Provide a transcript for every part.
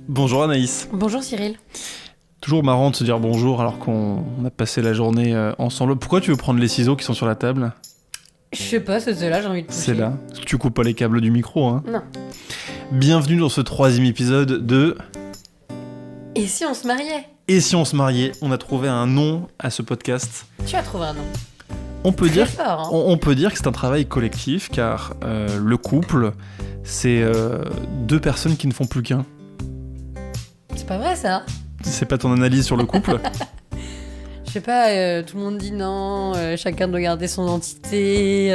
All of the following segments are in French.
Bonjour Anaïs. Bonjour Cyril. Toujours marrant de se dire bonjour alors qu'on a passé la journée ensemble. Pourquoi tu veux prendre les ciseaux qui sont sur la table ? Je sais pas, c'est là, j'ai envie de toucher. C'est là. Parce que tu coupes pas les câbles du micro, hein ? Non. Bienvenue dans ce 3e épisode de... Et si on se mariait ? Et si on se mariait ? On a trouvé un nom à ce podcast. Tu as trouvé un nom. On peut, Très dire, fort, hein. on peut dire que c'est un travail collectif car le couple, c'est deux personnes qui ne font plus qu'un. C'est pas vrai ça ? C'est pas ton analyse sur le couple ? Je sais pas, tout le monde dit non, chacun doit garder son identité,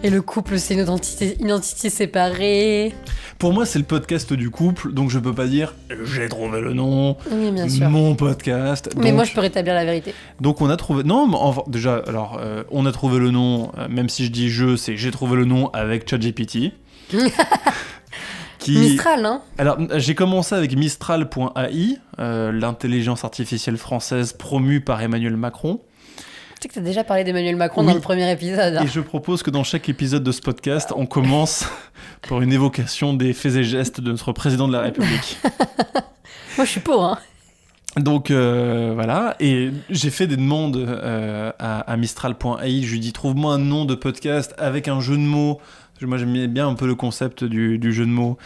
et le couple c'est une identité séparée. Pour moi, c'est le podcast du couple, donc je peux pas dire j'ai trouvé le nom, Oui, bien sûr. mon podcast. Mais moi je peux rétablir la vérité. Donc on a trouvé... Non, mais déjà, alors, on a trouvé le nom, même si je dis c'est j'ai trouvé le nom avec ChatGPT. Mistral, hein ? Alors, j'ai commencé avec Mistral.ai, l'intelligence artificielle française promue par Emmanuel Macron. Tu sais que t'as déjà parlé d'Emmanuel Macron Oui. dans le premier épisode. Hein. Et je propose que dans chaque épisode de ce podcast, on commence par une évocation des faits et gestes de notre président de la République. Moi je suis pour, hein. Donc voilà, et j'ai fait des demandes à Mistral.ai, je lui dis trouve-moi un nom de podcast avec un jeu de mots, parce que moi j'aimais bien un peu le concept du jeu de mots,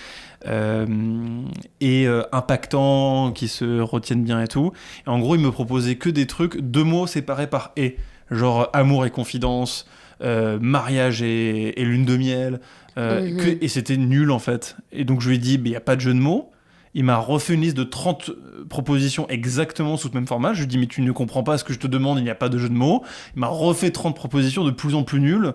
et impactant, qui se retiennent bien et tout. Et en gros il me proposait que des trucs, 2 mots séparés par « et », genre amour et confidence, mariage et lune de miel, et c'était nul en fait. Et donc je lui ai dit, il n'y a pas de jeu de mots. Il m'a refait une liste de 30 propositions exactement sous le même format. Je lui ai dit, mais tu ne comprends pas ce que je te demande, il n'y a pas de jeu de mots. Il m'a refait 30 propositions de plus en plus nulles.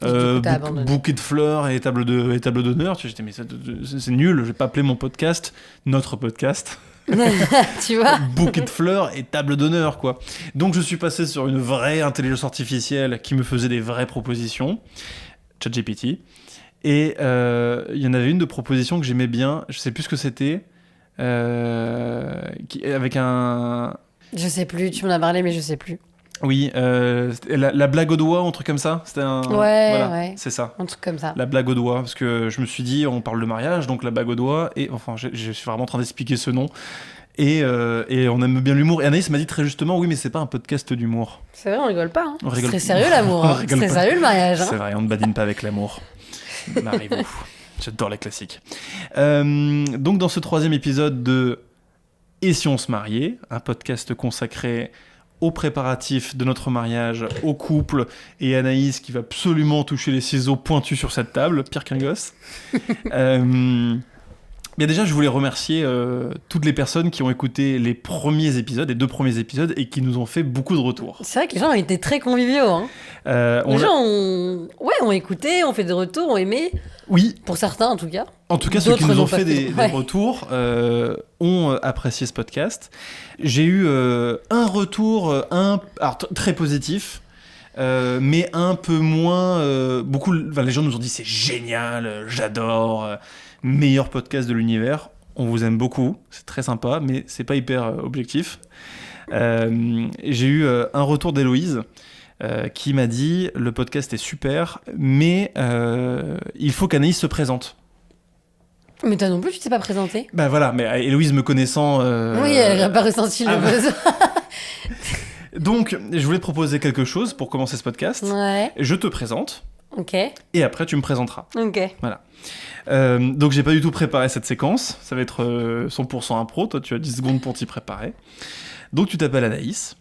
Bouquet de fleurs et table d'honneur. Tu vois, j'étais, mais c'est nul, je vais pas appeler mon podcast notre podcast. Tu vois ? Bouquet de fleurs et table d'honneur, quoi. Donc je suis passé sur une vraie intelligence artificielle qui me faisait des vraies propositions. ChatGPT. Et il y en avait une de propositions que j'aimais bien, je sais plus ce que c'était. Avec un... Je sais plus, tu m'en as parlé mais je sais plus. Oui, la blague au doigt, un truc comme ça. C'était un... Ouais, voilà, ouais. c'est ça. Un truc comme ça. La blague au doigt, parce que je me suis dit, on parle de mariage, donc la blague au doigt, et enfin, je suis vraiment en train d'expliquer ce nom. Et on aime bien l'humour. Et Anaïs m'a dit très justement, oui, mais c'est pas un podcast d'humour. C'est vrai, on rigole pas. Hein. On rigole. C'est très sérieux l'amour. Hein. C'est très sérieux le mariage. Hein. C'est vrai, on ne badine pas avec l'amour. Marivaux. J'adore les classiques. Donc dans ce 3e épisode de Et si on se mariait, un podcast consacré aux préparatifs de notre mariage, au couple, et Anaïs qui va absolument toucher les ciseaux pointus sur cette table, pire qu'un gosse. Bien déjà, je voulais remercier toutes les personnes qui ont écouté les 2 premiers épisodes, et qui nous ont fait beaucoup de retours. C'est vrai que les gens ont été très conviviaux. Hein. Les gens ont écouté, ont fait des retours, ont aimé. Oui. Pour certains, en tout cas. En tout cas, ceux qui nous ont fait des retours ont apprécié ce podcast. J'ai eu un retour, très positif, mais un peu moins... les gens nous ont dit « c'est génial, j'adore, meilleur podcast de l'univers ». On vous aime beaucoup, c'est très sympa, mais c'est pas hyper objectif. J'ai eu un retour d'Héloïse, qui m'a dit le podcast est super, mais il faut qu'Anaïs se présente. Mais toi non plus, tu t'es pas présenté. Bah voilà, mais Héloïse me connaissant... Oui, elle n'a pas ressenti le besoin. Donc, je voulais te proposer quelque chose pour commencer ce podcast. Ouais. Je te présente. Ok. Et après, tu me présenteras. Ok. Voilà. Donc, j'ai pas du tout préparé cette séquence. Ça va être 100% impro. Toi, tu as 10 secondes pour t'y préparer. Donc, tu t'appelles Anaïs.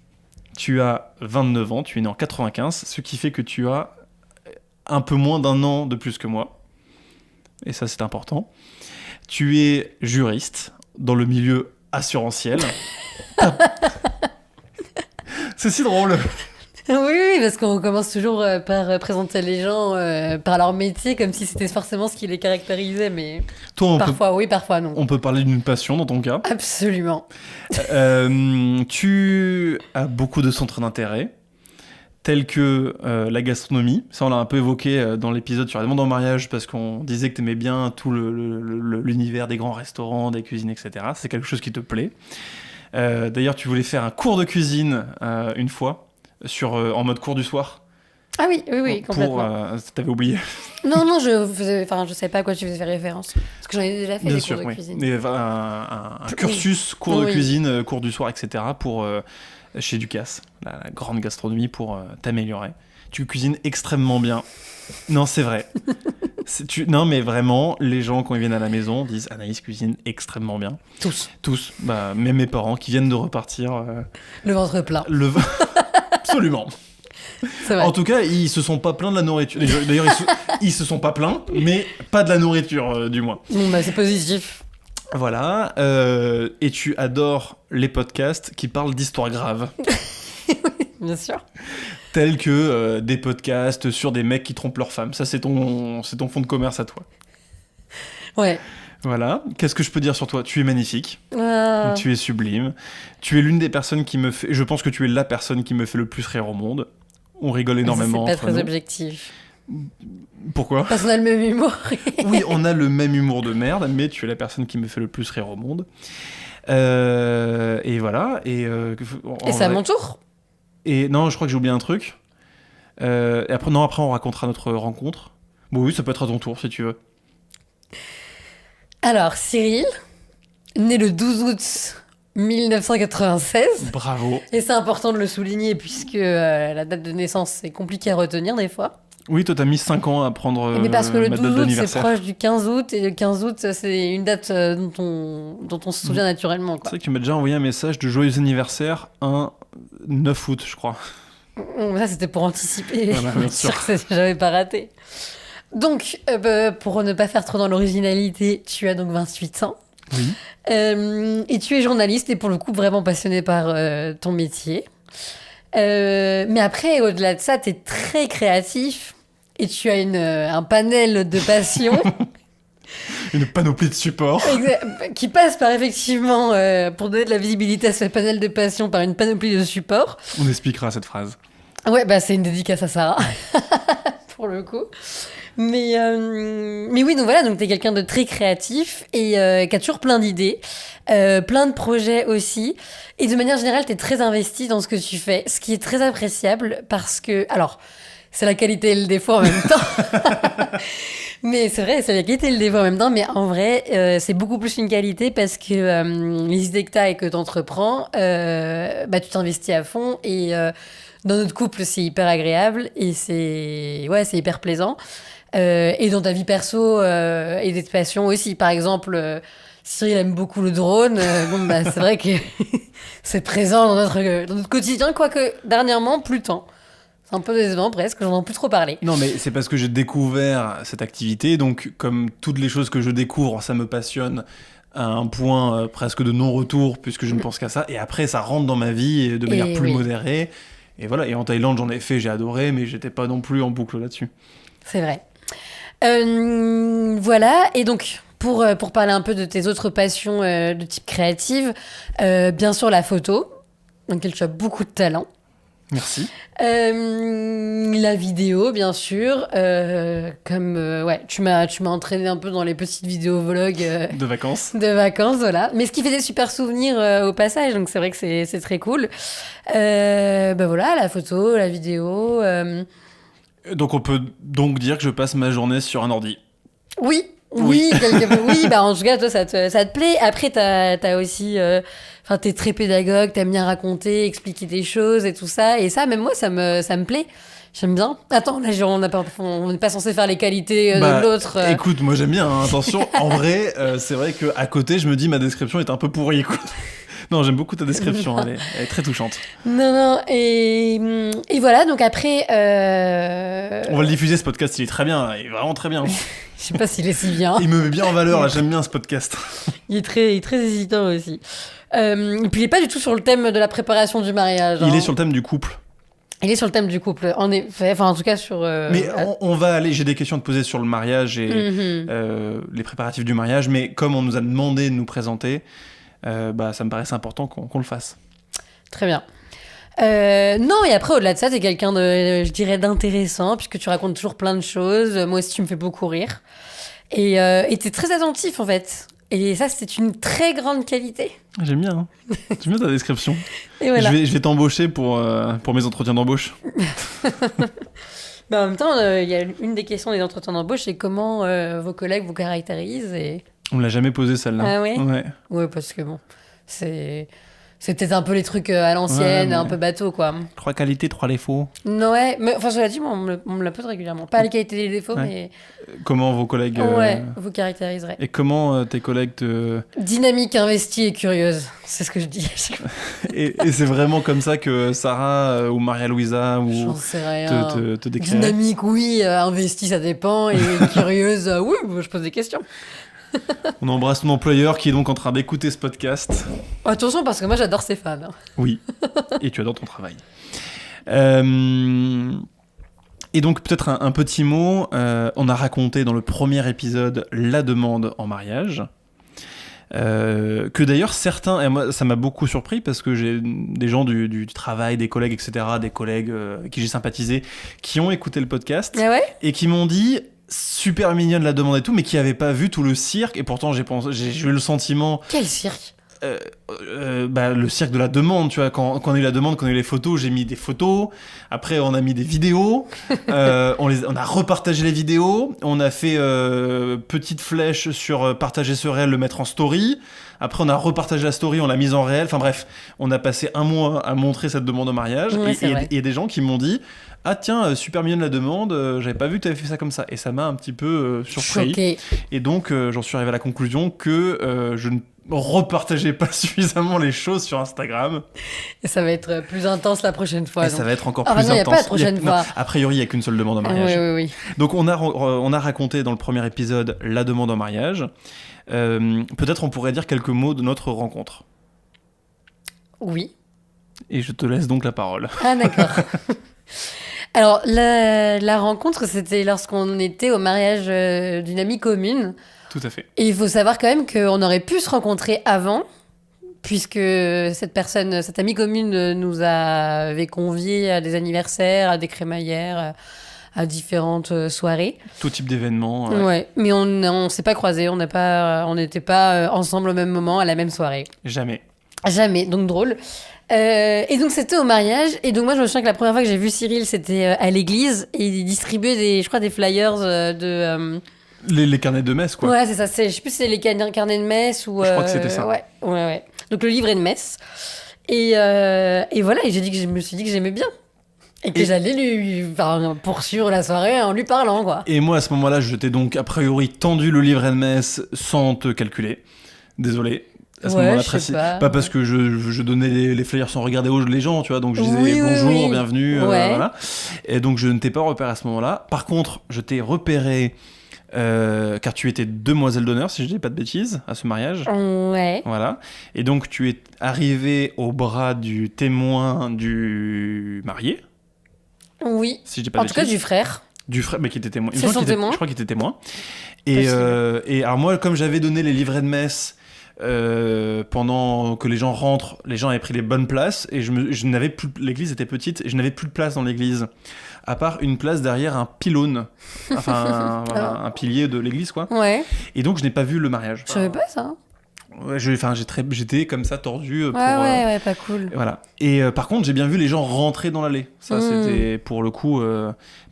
Tu as 29 ans, tu es né en 95, ce qui fait que tu as un peu moins d'1 an de plus que moi. Et ça, c'est important. Tu es juriste dans le milieu assurantiel. C'est si drôle. Oui, parce qu'on commence toujours par présenter les gens par leur métier, comme si c'était forcément ce qui les caractérisait, mais Toi, parfois oui, parfois non. On peut parler d'une passion dans ton cas. Absolument. Tu as beaucoup de centres d'intérêt, tels que la gastronomie. Ça, on l'a un peu évoqué dans l'épisode sur la demande en mariage, parce qu'on disait que tu aimais bien tout l'univers des grands restaurants, des cuisines, etc. C'est quelque chose qui te plaît. D'ailleurs, tu voulais faire un cours de cuisine une fois, en mode cours du soir. Ah oui, oui, oui, complètement. T'avais oublié. Non, je savais pas à quoi tu faisais référence. Parce que j'en ai déjà fait Bien des sûr, cours de oui. cuisine. Mais, un cursus, cours de cuisine, cours du soir, etc. pour chez Ducasse, la grande gastronomie pour t'améliorer. Tu cuisines extrêmement bien. Non, c'est vrai. Non, mais vraiment, les gens, quand ils viennent à la maison, disent Anaïs cuisine extrêmement bien. Tous. Bah, même mes parents qui viennent de repartir. Le ventre plein. Absolument. C'est vrai. En tout cas, ils se sont pas plaints de la nourriture. D'ailleurs, ils se sont pas plaints, mais pas de la nourriture, du moins. Bon, bah, c'est positif. Voilà. Et tu adores les podcasts qui parlent d'histoires graves. Bien sûr. Tels que des podcasts sur des mecs qui trompent leurs femmes. Ça, c'est ton fond de commerce à toi. Ouais. Voilà. Qu'est-ce que je peux dire sur toi ? Tu es magnifique. Tu es sublime. Tu es l'une des personnes qui me fait... Je pense que tu es la personne qui me fait le plus rire au monde. On rigole énormément. C'est pas très objectif. Pourquoi ? Parce qu'on a le même humour. Oui, on a le même humour de merde, mais tu es la personne qui me fait le plus rire au monde. Et voilà. Et c'est à mon tour ? Et non, je crois que j'ai oublié un truc. Et après, on racontera notre rencontre. Bon, oui, ça peut être à ton tour, si tu veux. Alors, Cyril, né le 12 août 1996. Bravo. Et c'est important de le souligner, puisque la date de naissance, c'est compliqué à retenir des fois. Oui, toi, t'as mis 5 ans à prendre mais parce que le ma 12 date août, d'anniversaire. c'est proche du 15 août, et le 15 août, c'est une date dont on se souvient naturellement. Quoi. C'est vrai que tu m'as déjà envoyé un message de joyeux anniversaire un 9 août, je crois. Ça, c'était pour anticiper. Voilà, bien sûr. Que j'avais pas raté. Donc, pour ne pas faire trop dans l'originalité, tu as donc 28 ans. Oui. Et tu es journaliste et pour le coup vraiment passionné par ton métier. Mais après, au-delà de ça, tu es très créatif et tu as un panel de passions. Une panoplie de supports. Qui passe par effectivement, pour donner de la visibilité à ce panel de passions, par une panoplie de supports. On expliquera cette phrase. Ouais, bah c'est une dédicace à Sarah, pour le coup. Mais oui, donc voilà, donc t'es quelqu'un de très créatif et qui a toujours plein d'idées, plein de projets aussi. Et de manière générale, t'es très investi dans ce que tu fais, ce qui est très appréciable parce que, alors, c'est la qualité et le défaut en même temps. Mais c'est vrai, c'est la qualité et le défaut en même temps. Mais en vrai, c'est beaucoup plus une qualité parce que les idées que t'as et que t'entreprends, bah, tu t'investis à fond et dans notre couple, c'est hyper agréable et c'est hyper plaisant. Et dans ta vie perso et des passions aussi. Par exemple, Cyril aime beaucoup le drone. Bah, c'est vrai que c'est présent dans notre quotidien, quoique dernièrement, plus tant. C'est un peu décevant presque, j'en ai plus trop parlé. Non, mais c'est parce que j'ai découvert cette activité, donc comme toutes les choses que je découvre, ça me passionne à un point presque de non-retour, puisque je ne pense qu'à ça, et après ça rentre dans ma vie de manière plus modérée, et voilà, et en Thaïlande j'en ai fait, j'ai adoré, mais j'étais pas non plus en boucle là-dessus. C'est vrai. Voilà, et donc... Pour parler un peu de tes autres passions de type créative, bien sûr la photo, dans laquelle tu as beaucoup de talent. Merci. La vidéo, bien sûr. Tu m'as entraîné un peu dans les petites vidéos vlogs de vacances. De vacances, voilà. Mais ce qui fait des super souvenirs au passage, donc c'est vrai que c'est très cool. Voilà, la photo, la vidéo. Donc on peut donc dire que je passe ma journée sur un ordi. Oui, bah en tout cas, toi, ça te plaît. Après, t'as aussi... t'es très pédagogue, t'aimes bien raconter, expliquer des choses et tout ça. Et ça, même moi, ça me plaît. J'aime bien. Attends, là, on n'est pas censé faire les qualités de l'autre. Écoute, moi, j'aime bien, hein, attention. En vrai, c'est vrai qu'à côté, je me dis, ma description est un peu pourrie, quoi. Non, j'aime beaucoup ta description, elle est très touchante. Non, et voilà, donc après... On va le diffuser, ce podcast, il est très bien, il est vraiment très bien. Je sais pas s'il est si bien. Il me met bien en valeur, là, j'aime bien ce podcast. Il est très hésitant aussi. Et puis il est pas du tout sur le thème de la préparation du mariage. Il est sur le thème du couple. Il est sur le thème du couple, en effet, enfin en tout cas sur... Mais on va aller, j'ai des questions à te poser sur le mariage et les préparatifs du mariage, mais comme on nous a demandé de nous présenter, ça me paraissait important qu'on le fasse. Très bien. Non, et après, au-delà de ça, t'es quelqu'un de, je dirais, d'intéressant, puisque tu racontes toujours plein de choses. Moi aussi, tu me fais beaucoup rire. Et t'es très attentif, en fait. Et ça, c'est une très grande qualité. J'aime bien, hein. J'aime bien ta description. Et voilà. Je vais t'embaucher pour mes entretiens d'embauche. Mais en même temps, il y a une des questions des entretiens d'embauche, c'est comment vos collègues vous caractérisent et... On me l'a jamais posé celle-là. Ah ouais? Ouais. Ouais, parce que bon, c'est peut-être un peu les trucs à l'ancienne, Ouais, mais- un peu bateau, quoi. 3 qualités, 3 défauts. Non, ouais, mais enfin, cela dit, moi, on me la pose régulièrement. Pas les qualités et les défauts, Ouais. Comment vos collègues... mais ouais, vous caractériserez. Et comment tes collègues te... Dynamique, investie et curieuse. C'est ce que je dis. et c'est vraiment comme ça que Sarah ou Maria-Louisa ou J'en sais rien. te décriraient. Dynamique, oui. Investie, ça dépend. Et curieuse, oui, je pose des questions. On embrasse ton employeur qui est donc en train d'écouter ce podcast. Attention, parce que moi, j'adore ces fans. Hein. Oui. Et tu adores ton travail. Et donc peut-être un petit mot. On a raconté dans le premier épisode la demande en mariage. Que d'ailleurs certains, et moi ça m'a beaucoup surpris parce que j'ai des gens du travail, des collègues, etc., des collègues avec qui j'ai sympathisé, qui ont écouté le podcast Ah ouais? et qui m'ont dit super mignonne la demande et tout, mais qui n'avaient pas vu tout le cirque. Et pourtant j'ai eu le sentiment Quel cirque? le cirque de la demande, tu vois, quand on a eu la demande, quand on a eu les photos, j'ai mis des photos, après on a mis des vidéos, on a repartagé les vidéos, on a fait petite flèche sur partager ce réel, le mettre en story, après on a repartagé la story, on l'a mise en réel, enfin bref, on a passé un mois à montrer cette demande au mariage, Ouais, et vrai. il y a des gens qui m'ont dit ah tiens, super mignonne la demande, j'avais pas vu que t'avais fait ça comme ça, et ça m'a un petit peu surpris. Choqué. Et donc, j'en suis arrivé à la conclusion que je ne repartageais pas suffisamment les choses sur Instagram. Et ça va être plus intense la prochaine fois. Et donc. ça va être encore Ah, plus non, il y a intense. pas la prochaine Non, fois. a priori, il n'y a qu'une seule demande en Ah, mariage. oui. Donc, on a raconté dans le premier épisode la demande en mariage. Peut-être on pourrait dire quelques mots de notre rencontre. Oui. Et je te laisse donc la parole. Ah, d'accord. Alors, la rencontre, c'était lorsqu'on était au mariage d'une amie commune. Tout à fait. Et il faut savoir quand même qu'on aurait pu se rencontrer avant, puisque cette amie commune nous avait conviés à des anniversaires, à des crémaillères, à différentes soirées. Tout type d'événement. Ouais. Mais on s'est pas croisés, on n'était pas ensemble au même moment, à la même soirée. Jamais. Jamais, donc drôle. Et donc c'était au mariage, et donc moi je me souviens que la première fois que j'ai vu Cyril, c'était à l'église, et il distribuait des flyers de... Les carnets de messe, quoi. Ouais, c'est ça, je sais plus si c'est les carnets de messe ou... Je crois que c'était ça. Ouais. Donc le livret de messe. Et voilà, et je me suis dit que j'aimais bien. Et que j'allais lui poursuivre la soirée en lui parlant, quoi. Et moi, à ce moment-là, je t'ai donc a priori tendu le livret de messe sans te calculer. Désolé. À ce moment-là, je sais pas. pas parce que je donnais les flyers sans regarder les gens, tu vois, donc je disais Oui, bonjour, oui. bienvenue, Ouais. voilà. Et donc je ne t'ai pas repéré à ce moment-là. Par contre, je t'ai repéré car tu étais demoiselle d'honneur, si je dis pas de bêtises, à ce mariage. Ouais. Voilà. Et donc tu es arrivé au bras du témoin du marié, Oui. si je dis pas En de tout cas, bêtises. du frère. Du frère, mais qui était témoin. Il me C'est semble son qu'il était- témoin. Je crois qu'il était témoin. Et alors moi, comme j'avais donné les livrets de messe pendant que les gens rentrent, les gens avaient pris les bonnes places et je n'avais plus. L'église était petite et je n'avais plus de place dans l'église, à part une place derrière un pylône, enfin un pilier de l'église, quoi. Ouais. Et donc je n'ai pas vu le mariage. Je savais pas ça. Ouais, j'étais comme ça tordu pour. Ouais, pas cool. Voilà. Et par contre, j'ai bien vu les gens rentrer dans l'allée. Ça, c'était pour le coup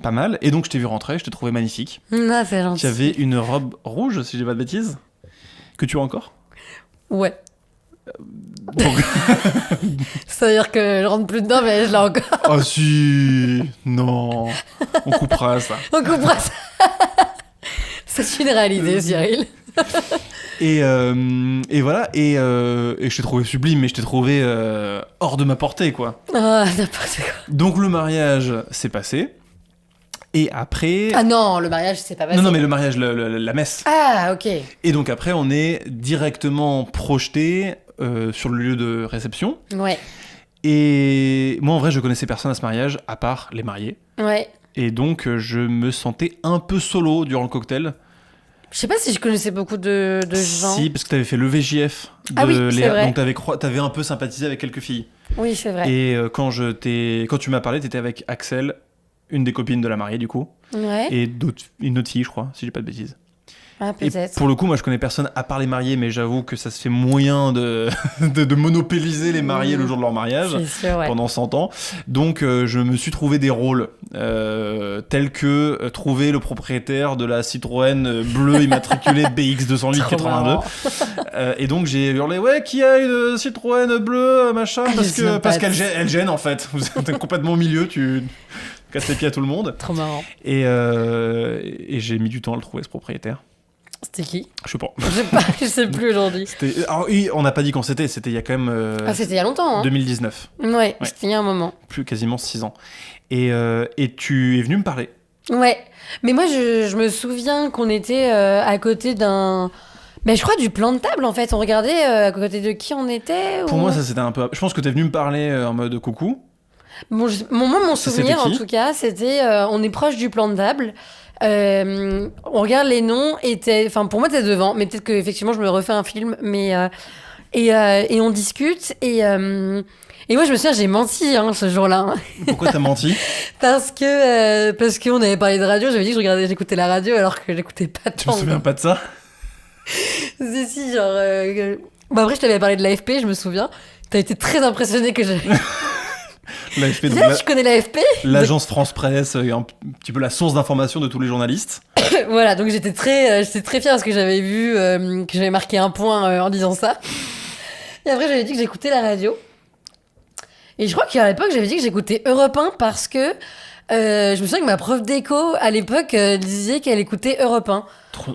pas mal. Et donc, je t'ai vu rentrer, je t'ai trouvé magnifique. Ah, c'est gentil. Tu avais une robe rouge, si j'ai pas de bêtises, que tu as encore. Ouais. Donc... C'est-à-dire que je rentre plus dedans, mais je l'ai encore. oh si, non, on coupera ça. On coupera ça. C'est une réalité, Cyril. Et voilà, et je t'ai trouvé sublime, mais je t'ai trouvé hors de ma portée, quoi. Ah, n'importe quoi. Donc le mariage s'est passé, et après... Ah non, le mariage, c'est pas passé. non, mais le mariage, la messe. Ah, ok. Et donc après, on est directement projeté sur le lieu de réception. Ouais. Et moi, en vrai, je connaissais personne à ce mariage, à part les mariés. Ouais. Et donc, je me sentais un peu solo durant le cocktail. Je sais pas si je connaissais beaucoup de gens. Si, parce que t'avais fait le VJF de Ah oui, c'est Léa. vrai. Donc t'avais un peu sympathisé avec quelques filles. Oui, c'est vrai. Et quand tu m'as parlé, t'étais avec Axel, une des copines de la mariée du coup, Ouais. et une autre fille, je crois, si j'ai pas de bêtises. Ah, Et peut-être. pour le coup, moi, je connais personne à part les mariés, mais j'avoue que ça se fait moyen de monopoliser les mariés le jour de leur mariage C'est sûr, ouais. pendant 100 ans. Donc, je me suis trouvé des rôles tels que trouver le propriétaire de la Citroën bleue immatriculée BX208 Trop 82. marrant. Et donc, j'ai hurlé, ouais, qui a une Citroën bleue, machin, Ah, parce qu'elle gêne, en fait. Vous êtes complètement au milieu, tu casses les pieds à tout le monde. Trop marrant. Et j'ai mis du temps à le trouver, ce propriétaire. C'était qui? Je sais pas. Je sais plus aujourd'hui. Alors, oui, on n'a pas dit quand c'était il y a quand même Ah, c'était il y a longtemps, hein. 2019, Ouais, c'était il y a un moment. plus quasiment 6 ans. Et tu es venu me parler. Ouais, mais moi je me souviens qu'on était à côté d'un... Mais je crois du plan de table en fait, on regardait à côté de qui on était Pour ou- moi, ça c'était un peu. Je pense que tu es venu me parler en mode coucou. Bon, mon Ça, souvenir c'était en qui tout cas, c'était on est proche du plan de table, on regarde les noms, enfin pour moi t'es devant, mais peut-être que effectivement je me refais un film, mais et on discute et moi je me souviens j'ai menti hein, ce jour-là. Hein. Pourquoi t'as menti? Parce qu'on avait parlé de radio, j'avais dit que j'écoutais la radio alors que j'écoutais pas Tu me tant. souviens pas de ça? Si, genre. Bah après, je t'avais parlé de l'AFP, je me souviens. T'as été très impressionné que j'ai. L'AFP, donc Là, je connais l'AFP. l'agence France Presse, un petit peu la source d'information de tous les journalistes. Voilà, donc j'étais très fière parce que j'avais vu que j'avais marqué un point en disant ça. Et après, j'avais dit que j'écoutais la radio. Et je crois qu'à l'époque, j'avais dit que j'écoutais Europe 1 parce que je me souviens que ma prof d'éco à l'époque disait qu'elle écoutait Europe 1.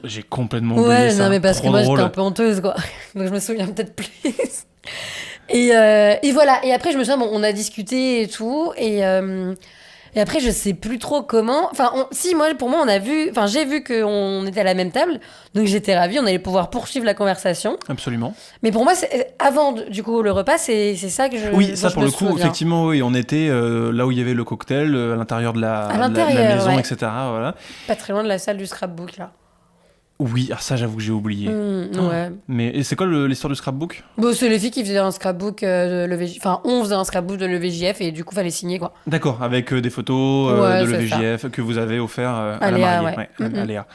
J'ai complètement oublié Ouais, ça. non, mais parce Trop que moi drôle. j'étais un peu honteuse, quoi. Donc je me souviens peut-être plus. Et voilà. Et après, je me souviens, bon, on a discuté et tout. Et après, je sais plus trop comment. Enfin, si, moi, pour moi, on a vu. Enfin, j'ai vu qu'on était à la même table. Donc j'étais ravie. On allait pouvoir poursuivre la conversation. Absolument. Mais pour moi, avant, du coup, le repas, c'est ça que je. Oui, ça dont pour je le me coup, souviens. effectivement, oui, on était là où il y avait le cocktail, à l'intérieur de la, À de la l'intérieur, maison, ouais. etc. Voilà. Pas très loin de la salle du scrapbook, là. Oui, ah, ça j'avoue que j'ai oublié. Ouais. Mais et c'est quoi l'histoire du scrapbook? Bon, c'est les filles qui faisaient un scrapbook de l'EVJ. Enfin, on faisait un scrapbook de l'EVJF et du coup, fallait signer, quoi. D'accord, avec des photos Ouais, de c'est ça. l'EVJF que vous avez offert à À la Léa, mariée. ouais. À Mhm. Léa.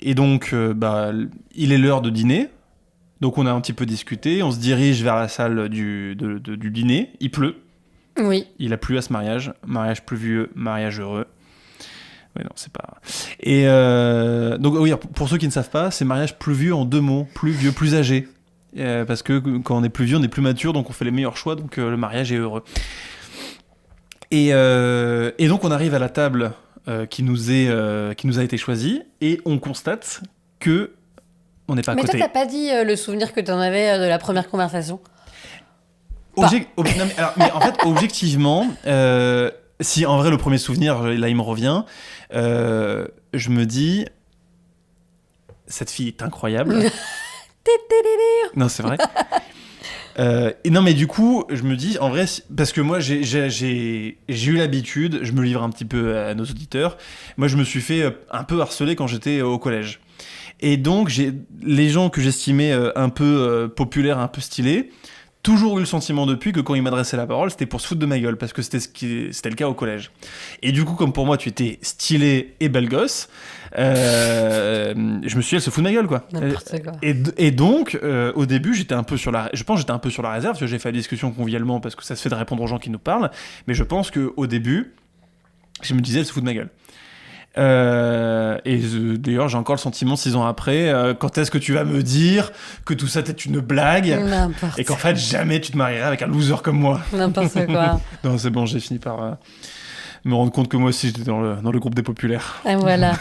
Et donc, il est l'heure de dîner. Donc, on a un petit peu discuté. On se dirige vers la salle du dîner. Il pleut. Oui. Il a plu à ce mariage. Mariage pluvieux, mariage heureux. Oui, non, c'est pas. Et donc, oui, pour ceux qui ne savent pas, c'est mariage pluvieux en 2 mots. Plus vieux, plus âgé. Parce que quand on est plus vieux, on est plus mature, donc on fait les meilleurs choix, donc le mariage est heureux. Et donc, on arrive à la table qui nous a été choisie, et on constate que on n'est pas à Mais toi, côté. t'as pas dit le souvenir que t'en avais de la première conversation. Non, mais en fait, objectivement, si en vrai le premier souvenir, là il me revient, je me dis, cette fille est incroyable. Non, c'est vrai. Et non, mais du coup, je me dis, en vrai, parce que moi, j'ai eu l'habitude, je me livre un petit peu à nos auditeurs, moi, je me suis fait un peu harceler quand j'étais au collège. Et donc, les gens que j'estimais un peu populaires, un peu stylés, toujours eu le sentiment depuis que quand ils m'adressaient la parole, c'était pour se foutre de ma gueule, parce que c'était le cas au collège. Et du coup, comme pour moi, tu étais stylé et belle gosse, je me suis dit, elle se fout de ma gueule, quoi. N'importe quoi. Et donc, au début, je pense que j'étais un peu sur la réserve, parce que j'ai fait la discussion convivialement, parce que ça se fait de répondre aux gens qui nous parlent, mais je pense qu'au début, je me disais, elle se fout de ma gueule. D'ailleurs, j'ai encore le sentiment 6 ans après, quand est-ce que tu vas me dire que tout ça était une blague N'importe et qu'en fait jamais tu te marierais avec un loser comme moi? N'importe quoi. Non, c'est bon, j'ai fini par me rendre compte que moi aussi j'étais dans le groupe des populaires. Et voilà.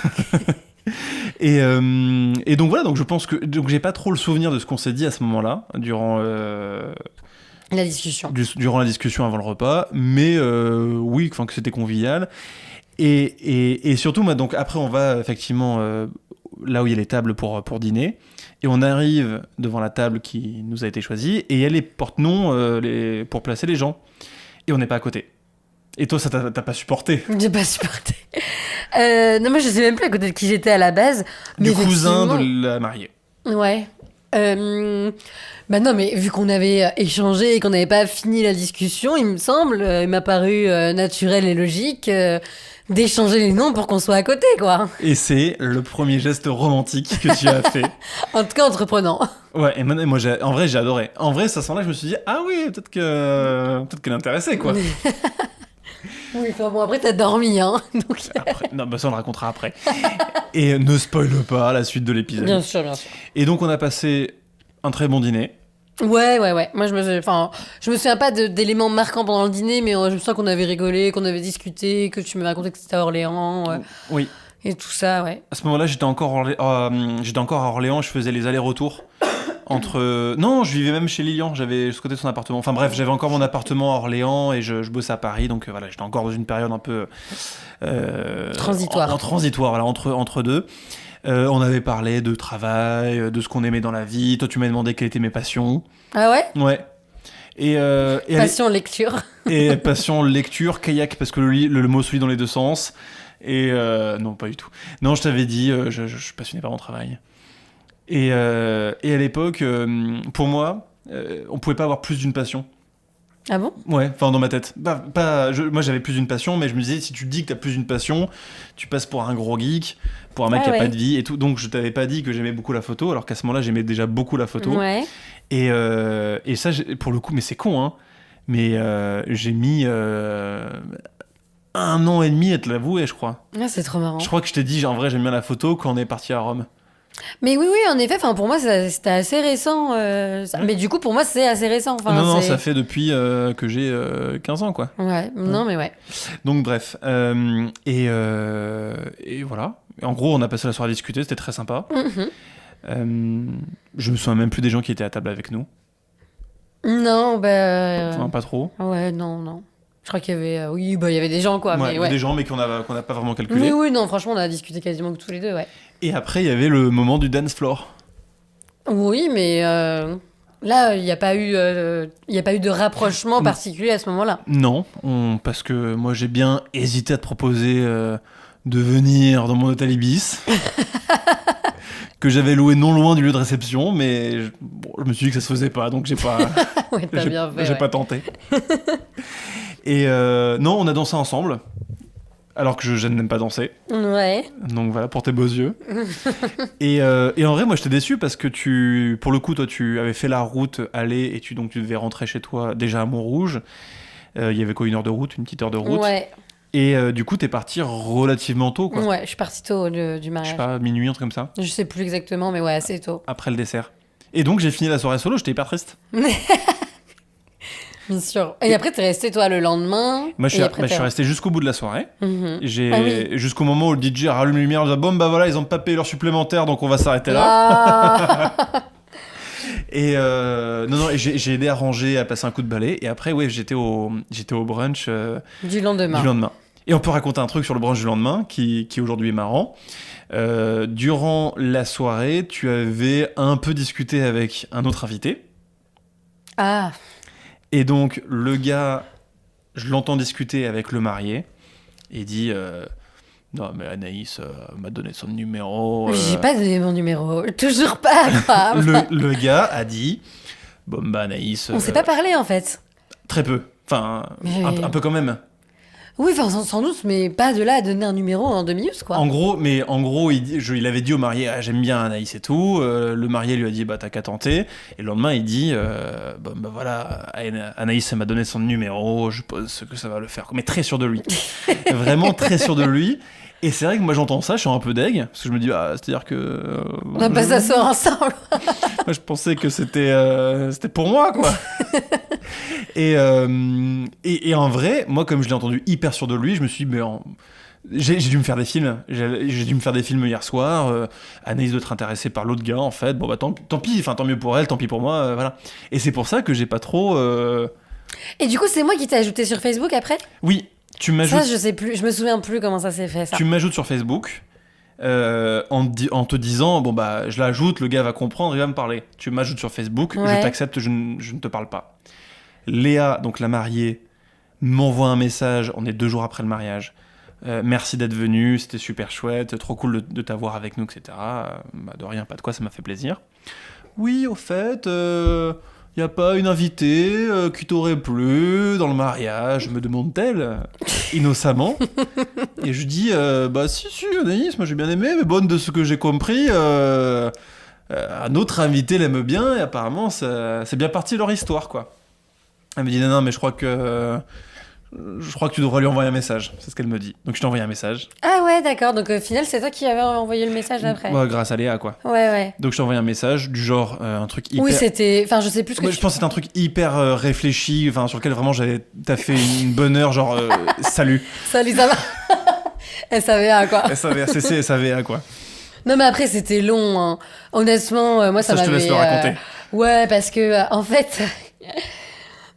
Et donc voilà, donc je pense que j'ai pas trop le souvenir de ce qu'on s'est dit à ce moment-là durant La discussion. durant la discussion avant le repas, mais oui, enfin que c'était convivial. Et surtout, moi, donc après, on va effectivement là où il y a les tables pour dîner, et on arrive devant la table qui nous a été choisie, et il y a les porte-noms pour placer les gens, et on n'est pas à côté. Et toi, ça t'as pas supporté? J'ai pas supporté. Non, moi je sais même plus à côté de qui j'étais à la base. Du Mais cousin effectivement- de la mariée. Ouais. Bah non, mais vu qu'on avait échangé et qu'on n'avait pas fini la discussion, il me semble, il m'a paru naturel et logique d'échanger les noms pour qu'on soit à côté, quoi. Et c'est le premier geste romantique que tu as fait. En tout cas, entreprenant. Ouais, et moi, en vrai, j'ai adoré. En vrai, ça sent là, je me suis dit, ah oui, peut-être qu'elle est intéressée, quoi. Oui, enfin bon, après, t'as dormi, hein. Donc... Après, non, bah ça, on le racontera après. Et ne spoile pas la suite de l'épisode. Bien sûr, bien sûr. Et donc, on a passé un très bon dîner. Ouais. Moi, je me souviens pas d'éléments marquants pendant le dîner, mais je me souviens qu'on avait rigolé, qu'on avait discuté, que tu m'avais raconté que c'était à Orléans. Oui. Et tout ça, ouais. À ce moment-là, j'étais encore à Orléans, je faisais les allers-retours. Non, je vivais même chez Lilian, j'avais ce côté de son appartement. Enfin bref, j'avais encore mon appartement à Orléans et je bossais à Paris, donc voilà, j'étais encore dans une période un peu... transitoire. Transitoire, voilà, entre deux. On avait parlé de travail, de ce qu'on aimait dans la vie. Toi, tu m'as demandé quelles étaient mes passions. Ah ouais? Ouais. Et passion lecture. Et passion lecture, kayak, parce que le mot se lit dans les deux sens. Et non, pas du tout. Non, je t'avais dit, je suis passionné par mon travail. Et à l'époque, pour moi, on pouvait pas avoir plus d'une passion. Ah bon? Ouais, enfin dans ma tête. Moi j'avais plus d'une passion, mais je me disais, si tu dis que t'as plus d'une passion, tu passes pour un gros geek, pour un mec qui a pas de vie et tout. Donc je t'avais pas dit que j'aimais beaucoup la photo, alors qu'à ce moment-là j'aimais déjà beaucoup la photo. Ouais. Et ça, pour le coup, mais c'est con, hein. Mais j'ai mis 1 an et demi à te l'avouer, je crois. Ah, c'est trop marrant. Je crois que je t'ai dit, en vrai, j'aime bien la photo quand on est parti à Rome. Mais oui, en effet, pour moi, c'était assez récent. Mais du coup, pour moi, c'est assez récent. Non, ça fait depuis que j'ai 15 ans, quoi. Ouais, non, mais ouais. Donc, bref. Et voilà. Et en gros, on a passé la soirée à discuter, c'était très sympa. Je me souviens même plus des gens qui étaient à table avec nous. Non, Enfin, pas trop. Ouais, non. Je crois qu'il y avait... il y avait des gens, quoi. Ouais, mais ouais. Des gens, mais qu'on n'a pas vraiment calculé. Oui, non, franchement, on a discuté quasiment que tous les deux, ouais. Et après, il y avait le moment du dance floor. Oui, mais là, il n'y a pas eu de rapprochement particulier à ce moment-là. Non, parce que moi, j'ai bien hésité à te proposer de venir dans mon hôtel Ibis. Que j'avais loué non loin du lieu de réception, mais je me suis dit que ça se faisait pas, donc j'ai pas... Ouais, t'as bien fait, j'ai pas tenté. Et non, on a dansé ensemble, alors que je n'aime pas danser. Ouais. Donc voilà, pour tes beaux yeux. Et en vrai, moi, j'étais déçu parce que pour le coup, toi, tu avais fait la route aller et tu devais rentrer chez toi déjà à Montrouge. Il y avait quoi, une petite heure de route. Ouais. Et du coup, t'es parti relativement tôt, quoi. Ouais, je suis partie tôt du mariage. Je sais pas, minuit, un truc comme ça. Je sais plus exactement, mais ouais, assez tôt. Après le dessert. Et donc, j'ai fini la soirée solo, j'étais hyper triste. Bien sûr. Et après, t'es resté, toi, le lendemain. Moi, je suis resté jusqu'au bout de la soirée. Oui. Jusqu'au moment où le DJ rallume les lumières, il dit bon, bah voilà, ils ont pas payé leur supplémentaire, donc on va s'arrêter là. Ah. Et non, j'ai aidé à ranger, à passer un coup de balai. Et après, ouais, j'étais au brunch du lendemain. Et on peut raconter un truc sur le brunch du lendemain qui aujourd'hui est marrant. Durant la soirée, tu avais un peu discuté avec un autre invité. Ah. Et donc, le gars, je l'entends discuter avec le marié et dit non, mais Anaïs m'a donné son numéro. J'ai pas donné mon numéro. Toujours pas, quoi. le gars a dit bon, bah Anaïs. On s'est pas parlé, en fait. Très peu. Enfin, un peu quand même. Oui, sans doute, mais pas de là à donner un numéro en 2 minutes, quoi. En gros, il avait dit au marié, ah, j'aime bien Anaïs et tout. Le marié lui a dit, bah t'as qu'à tenter. Et le lendemain, il dit, bah voilà, Anaïs, elle m'a donné son numéro, je pense que ça va le faire. Mais très sûr de lui. Vraiment très sûr de lui. Et c'est vrai que moi j'entends ça, je suis un peu deg, parce que je me dis, c'est-à-dire que... on va pas s'asseoir ensemble. Moi je pensais que c'était pour moi, quoi. Et en vrai, moi comme je l'ai entendu hyper sûr de lui, je me suis dit, j'ai dû me faire des films. J'ai dû me faire des films hier soir. Anaïs doit être intéressée par l'autre gars, en fait. Bon, bah tant pis, enfin tant mieux pour elle, tant pis pour moi, voilà. Et c'est pour ça que j'ai pas trop... Et du coup, c'est moi qui t'ai ajouté sur Facebook après ? Oui. Tu m'ajoutes... Ça, je sais plus, je me souviens plus comment ça s'est fait, ça. Tu m'ajoutes sur Facebook en te disant, bon bah je l'ajoute, le gars va comprendre, il va me parler. Tu m'ajoutes sur Facebook, ouais. Je t'accepte, je ne te parle pas. Léa, donc la mariée, m'envoie un message, on est 2 jours après le mariage. Merci d'être venu, c'était super chouette, trop cool de t'avoir avec nous, etc. Bah, de rien, pas de quoi, ça m'a fait plaisir. Oui, au fait... y a pas une invitée qui t'aurait plu dans le mariage, me demande-t-elle, innocemment. Et je dis, bah si, Anaïs, moi j'ai bien aimé, mais bonne de ce que j'ai compris, un autre invité l'aime bien, et apparemment, c'est bien parti de leur histoire, quoi. Elle me dit, non, mais je crois que tu devrais lui envoyer un message. C'est ce qu'elle me dit. Donc je t'ai envoyé un message. Ah ouais, d'accord. Donc au final, c'est toi qui avais envoyé le message après. Ouais, grâce à Léa, quoi. Ouais. Donc je t'ai envoyé un message du genre un truc hyper... Oui, c'était... Enfin, je sais plus ce que je pense que c'était un truc hyper réfléchi, enfin sur lequel vraiment t'as fait une bonne heure, genre salut. Salut, ça va. SAVA, quoi. SAVA, SAVA, quoi. Non, mais après, c'était long, hein. Honnêtement, moi, ça m'avait... je te laisse le raconter. Ouais, parce que, en fait...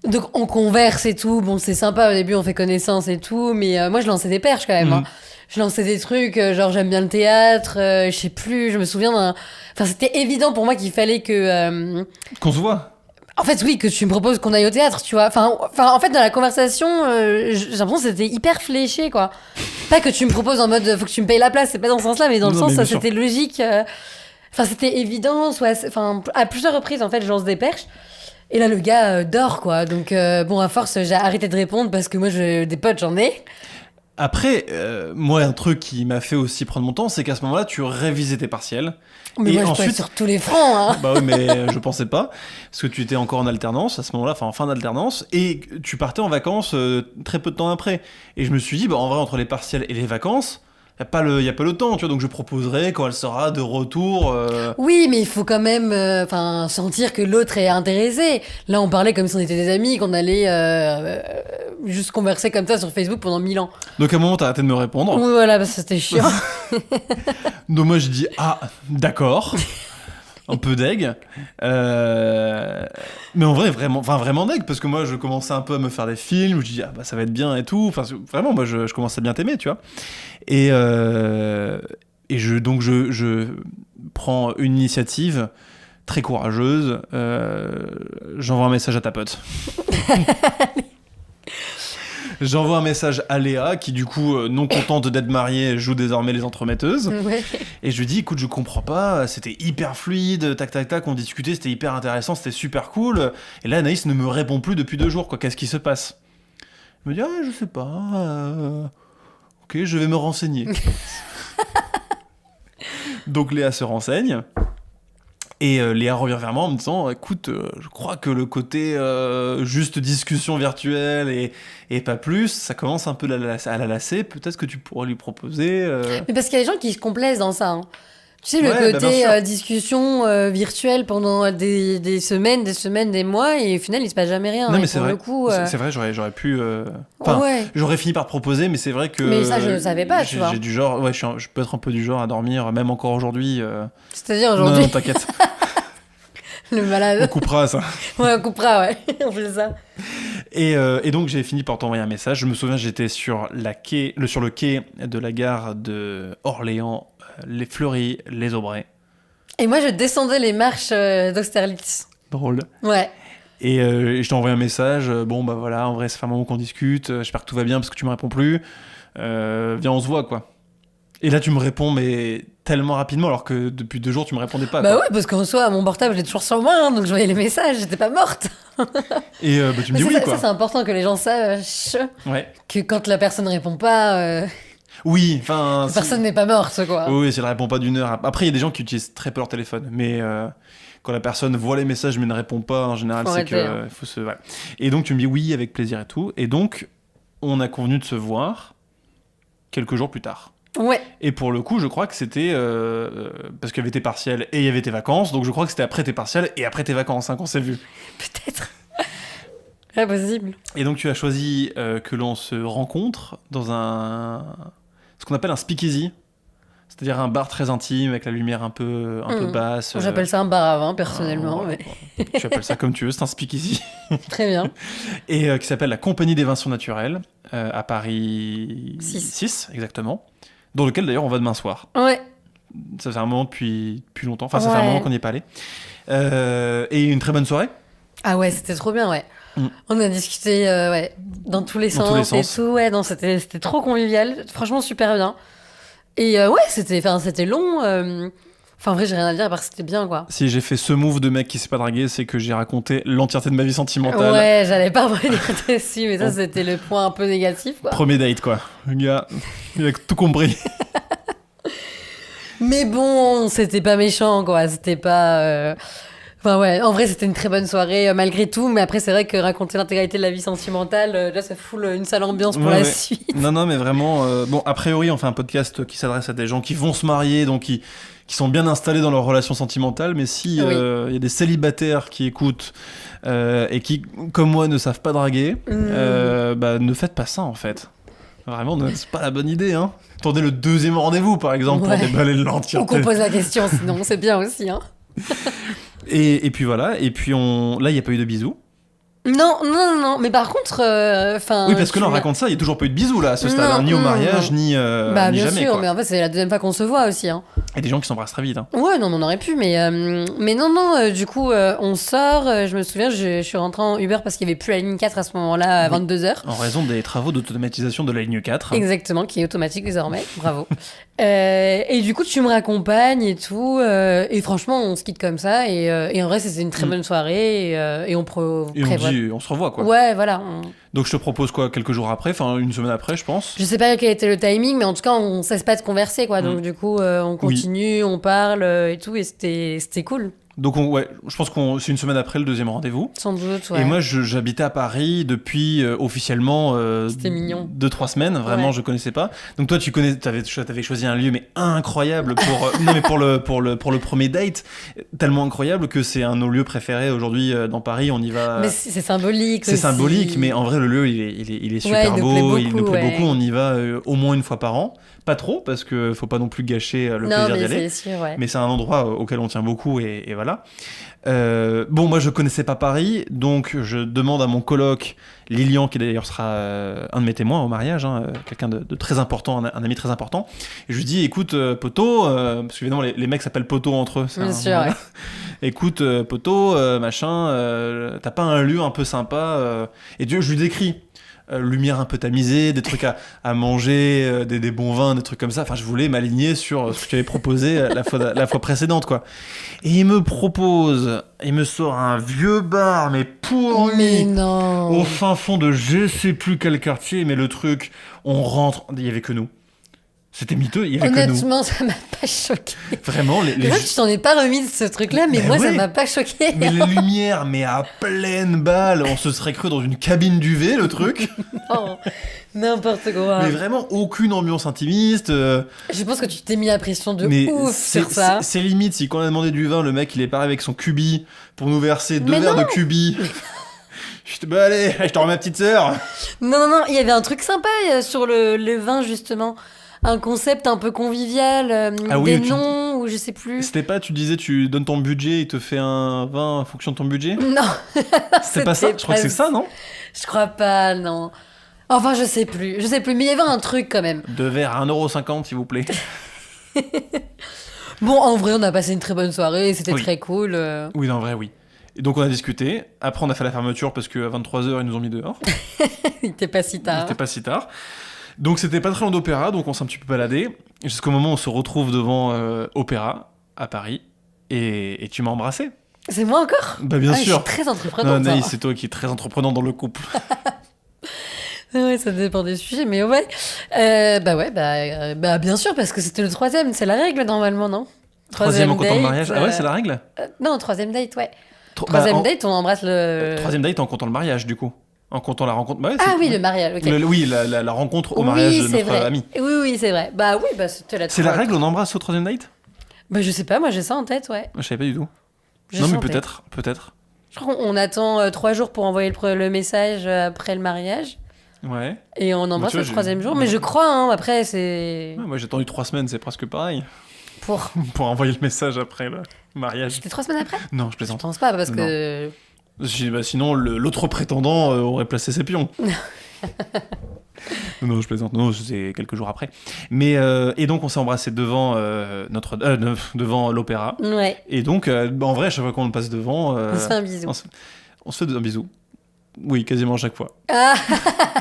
Donc, on converse et tout. Bon, c'est sympa, au début, on fait connaissance et tout. Mais moi, je lançais des perches, quand même. Hein. Je lançais des trucs, genre, j'aime bien le théâtre. Je sais plus, je me souviens d'un... Enfin, c'était évident pour moi qu'il fallait que... Qu'on se voit. En fait, oui, que tu me proposes qu'on aille au théâtre, tu vois. Enfin, en fait, dans la conversation, j'ai l'impression que c'était hyper fléché, quoi. Pas que tu me proposes en mode, faut que tu me payes la place, c'est pas dans ce sens-là, mais dans le sens, ça, c'était logique. Enfin, c'était évident, enfin, à plusieurs reprises, en fait, je lance des perches. Et là, le gars dort, quoi. Donc, bon, à force, j'ai arrêté de répondre parce que moi, des potes, j'en ai. Après, moi, un truc qui m'a fait aussi prendre mon temps, c'est qu'à ce moment-là, tu révisais tes partiels. Mais et moi, ensuite... je peux être sur tous les fronts, hein. Bah oui, mais je pensais pas. Parce que tu étais encore en alternance, à ce moment-là, enfin en fin d'alternance, et tu partais en vacances très peu de temps après. Et je me suis dit, bah en vrai, entre les partiels et les vacances, y a pas le temps, tu vois, donc je proposerai quand elle sera de retour. Oui, mais il faut quand même sentir que l'autre est intéressé. Là, on parlait comme si on était des amis, qu'on allait juste converser comme ça sur Facebook pendant 1000 ans. Donc à un moment, t'as arrêté de me répondre. Oui, voilà, parce que c'était chiant. Donc moi, je dis, ah, d'accord. Un peu deg. Mais en vrai, vraiment deg, parce que moi, je commençais un peu à me faire des films, je dis, ah bah ça va être bien et tout. Enfin, vraiment, moi, je commençais à bien t'aimer, tu vois. Et je prends une initiative très courageuse. J'envoie un message à ta pote. J'envoie un message à Léa, qui du coup, non contente d'être mariée, joue désormais les entremetteuses. Ouais. Et je lui dis, écoute, je comprends pas, c'était hyper fluide, tac, on discutait, c'était hyper intéressant, c'était super cool. Et là, Anaïs ne me répond plus depuis 2 jours, quoi. Qu'est-ce qui se passe? Elle me dit, je sais pas. Ok, je vais me renseigner. Donc Léa se renseigne. Et Léa revient vers moi en me disant, écoute, je crois que le côté juste discussion virtuelle et pas plus, ça commence un peu à la lasser. Peut-être que tu pourrais lui proposer... Mais parce qu'il y a des gens qui se complaisent dans ça. Hein. Tu sais, le côté discussion virtuelle pendant des semaines, des mois, et au final, il se passe jamais rien. Non, mais c'est vrai. Le coup, c'est vrai, j'aurais pu... ouais. J'aurais fini par proposer, mais c'est vrai que... Mais ça, je ne savais pas, tu vois. J'ai du genre... Ouais, je peux être un peu du genre à dormir, même encore aujourd'hui. C'est-à-dire aujourd'hui? Non, t'inquiète. Le malade. On coupera ça. Ouais, on coupera, ouais. On fait ça. Et donc j'ai fini par t'envoyer un message. Je me souviens, j'étais sur le quai de la gare de Orléans, les Fleury, les Aubrais. Et moi, je descendais les marches d'Austerlitz. Drôle. Ouais. Et je t'ai envoyé un message. Bon, bah voilà, en vrai, ça fait un moment qu'on discute. J'espère que tout va bien parce que tu me réponds plus. Viens, on se voit, quoi. Et là, tu me réponds, mais tellement rapidement, alors que depuis 2 jours, tu me répondais pas. Bah quoi. ouais, parce qu'en soi, mon portable, j'ai toujours sur moi, hein, donc je voyais les messages, j'étais pas morte. Et tu me dis oui, quoi. Ça, c'est important que les gens sachent que quand la personne répond pas... Oui, enfin... La personne n'est pas morte, quoi. Oui, si elle répond pas d'1 heure. Après, il y a des gens qui utilisent très peu leur téléphone, mais quand la personne voit les messages mais ne répond pas, en général, c'est que faut se... Ouais. Et donc, tu me dis oui, avec plaisir et tout. Et donc, on a convenu de se voir quelques jours plus tard. Ouais. Et pour le coup, je crois que c'était... parce qu'il y avait tes partiels et il y avait tes vacances, donc je crois que c'était après tes partiels et après tes vacances qu'on s'est vus. Peut-être. Impossible. Et donc, tu as choisi que l'on se rencontre dans ce qu'on appelle un speakeasy. C'est-à-dire un bar très intime, avec la lumière un peu basse. J'appelle ça un bar à vin, personnellement. Mais... Tu appelles ça comme tu veux, c'est un speakeasy. Très bien. Et qui s'appelle la Compagnie des Vins Naturels, à Paris 6, exactement. Dans lequel, d'ailleurs, on va demain soir. Ouais. Ça fait un moment depuis longtemps. Enfin, ça fait un moment qu'on n'y est pas allé. Et une très bonne soirée. Ah ouais, c'était trop bien, ouais. On a discuté dans tous les sens et tout. Ouais, non, c'était trop convivial. Franchement, super bien. Et ouais, c'était long. Enfin, en vrai, j'ai rien à dire, parce que c'était bien, quoi. Si j'ai fait ce move de mec qui s'est pas dragué, c'est que j'ai raconté l'entièreté de ma vie sentimentale. Ouais, j'allais pas revenir dessus, mais ça, c'était le point un peu négatif, quoi. Premier date, quoi. Le gars, il a tout compris. Mais bon, c'était pas méchant, quoi. C'était pas. Enfin, ouais, en vrai, c'était une très bonne soirée, malgré tout. Mais après, c'est vrai que raconter l'intégralité de la vie sentimentale, là, ça fout une sale ambiance pour la suite. Non, mais vraiment. Bon, a priori, on fait un podcast qui s'adresse à des gens qui vont se marier, donc qui sont bien installés dans leur relation sentimentale. Mais si y a des célibataires qui écoutent et qui, comme moi, ne savent pas draguer, ne faites pas ça, en fait. Vraiment, c'est pas la bonne idée, hein. Attendez le deuxième rendez-vous, par exemple, pour déballer l'entièreté. Ou qu'on pose la question, sinon, c'est bien aussi, hein. Et puis voilà, et puis là, il n'y a pas eu de bisous. Non, mais par contre, oui, parce que là, on raconte ça, il n'y a toujours pas eu de bisous, là, à ce stade, ni au mariage, ni bien jamais, sûr, quoi. mais en fait, c'est la deuxième fois qu'on se voit aussi, hein. Il y a des gens qui s'embrassent très vite, hein. Ouais, non, on aurait pu, mais non, du coup, on sort, je me souviens, je suis rentrée en Uber parce qu'il n'y avait plus la ligne 4 à ce moment-là, à 22h. En raison des travaux d'automatisation de la ligne 4. Exactement, qui est automatique désormais, bravo. Et du coup, tu me raccompagnes et tout, et franchement, on se quitte comme ça, et en vrai, c'était une très bonne soirée, et on prévoit... On se revoit, quoi. Ouais, voilà. Donc je te propose quoi, quelques jours après, enfin une semaine après, je pense. Je sais pas quel était le timing, mais en tout cas, on cesse pas de converser, quoi. Donc du coup, on continue, on parle et tout, et c'était cool. Donc je pense que c'est une semaine après le deuxième rendez-vous. Sans doute, ouais. Et moi, j'habitais à Paris depuis officiellement c'était mignon. 2-3 semaines. Vraiment, je connaissais pas. Donc toi, t'avais choisi un lieu mais incroyable pour non mais pour le premier date, tellement incroyable que c'est un de nos lieux préférés aujourd'hui dans Paris. On y va. Mais c'est symbolique. C'est aussi. Symbolique, mais en vrai, le lieu il est super beau. Il nous plaît beaucoup. On y va au moins une fois par an. Pas trop, parce qu'il faut pas non plus gâcher le plaisir d'y aller. C'est sûr, ouais. Mais c'est un endroit auquel on tient beaucoup, et voilà. Bon, moi, je connaissais pas Paris, donc je demande à mon coloc, Lilian, qui d'ailleurs sera un de mes témoins au mariage, hein, quelqu'un de très important, un ami très important. Et je lui dis, écoute, poteau, parce qu'évidemment, les mecs s'appellent poteau entre eux. Bien sûr, ouais. Écoute, poteau, machin, t'as pas un lieu un peu sympa et je lui décris. Lumière un peu tamisée, des trucs à manger, des bons vins, des trucs comme ça. Enfin, je voulais m'aligner sur ce que tu avais proposé la fois précédente, quoi. Et il me sort un vieux bar, mais pourri, mais non, au fin fond de je sais plus quel quartier, mais le truc, on rentre, il y avait que nous. C'était miteux, il y avait que nous. Honnêtement, ça m'a pas choqué. Vraiment, Là, tu t'en es pas remis de ce truc-là, mais moi, ça m'a pas choqué. Mais les lumières, mais à pleine balle, on se serait cru dans une cabine d'UV, le truc. Non, n'importe quoi. Mais vraiment, aucune ambiance intimiste. Je pense que tu t'es mis la pression de ouf sur ça. C'est limite, si quand on a demandé du vin, le mec, il est paré avec son cubi pour nous verser 2 verres de cubi. Allez, je t'en remets ma petite sœur. Non, il y avait un truc sympa sur le vin, justement. Un concept un peu convivial, des noms, ou je sais plus. C'était pas, tu disais, tu donnes ton budget, il te fait un vin en fonction de ton budget? Non. C'était pas ça? Je crois que c'est ça, non? Je crois pas, non. Enfin, je sais plus, mais il y avait un truc quand même. 2 verres à 1,50 €, s'il vous plaît. Bon, en vrai, on a passé une très bonne soirée, c'était très cool. Oui, en vrai, oui. Et donc on a discuté, après on a fait la fermeture parce qu'à 23h, ils nous ont mis dehors. Il était pas si tard. Donc c'était pas très loin d'Opéra, donc on s'est un petit peu baladé, jusqu'au moment où on se retrouve devant Opéra, à Paris, et tu m'as embrassé. C'est moi encore? Bah bien sûr. Je suis très entreprenante. Non, Naïs, c'est toi qui es très entreprenant dans le couple. Ouais, ça dépend des sujets, mais ouais. Bien sûr, parce que c'était le 3e, c'est la règle normalement, non? 3e en comptant le mariage. Ah ouais, c'est la règle? Non, 3e date, ouais. 3e date, on embrasse le... 3e date en comptant le mariage, du coup. En comptant la rencontre. Bah ouais, oui, le mariage, ok. Oui, la rencontre au mariage de notre ami. Oui, c'est vrai. C'était la... C'est la règle, on embrasse au 3e date? Bah je sais pas, moi j'ai ça en tête, ouais. Je savais pas du tout. Non, mais peut-être. Je crois qu'on attend 3 jours pour envoyer le message après le mariage. Ouais. Et on embrasse le 3e jour, mais je crois, hein, après c'est... Ouais, moi j'ai attendu 3 semaines, c'est presque pareil. Pour envoyer le message après le mariage. C'était 3 semaines après? Non, je plaisante. Je pense pas, parce que... Sinon, l'autre prétendant aurait placé ses pions. Non, je plaisante. Non, c'est quelques jours après. Mais et donc on s'est embrassé devant devant l'opéra. Ouais. Et donc en vrai, à chaque fois qu'on le passe devant, on se fait un bisou. On se fait un bisou. Oui, quasiment chaque fois. Ah.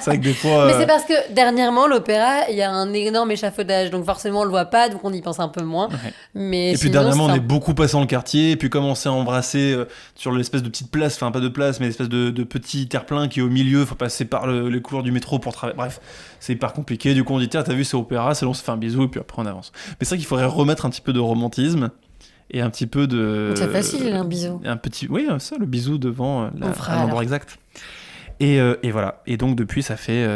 C'est vrai que des fois... Mais c'est parce que dernièrement, l'opéra, il y a un énorme échafaudage, donc forcément on le voit pas, donc on y pense un peu moins. Ouais. Mais Et puis sinon, dernièrement, on c'est est beaucoup passé dans le quartier, et puis commencé à embrasser sur l'espèce de petite place, enfin pas de place, mais l'espèce de petit terre-plein qui est au milieu, faut passer par les couloirs du métro pour travailler. Bref, c'est hyper compliqué. Du coup, on dit, tiens, t'as vu, c'est opéra, c'est long, on se fait un bisou, et puis après on avance. Mais c'est vrai qu'il faudrait remettre un petit peu de romantisme et un petit peu de. C'est facile, un bisou. Un petit, oui, ça, le bisou devant On fera l'endroit alors. exact. Et voilà. Et donc depuis, ça fait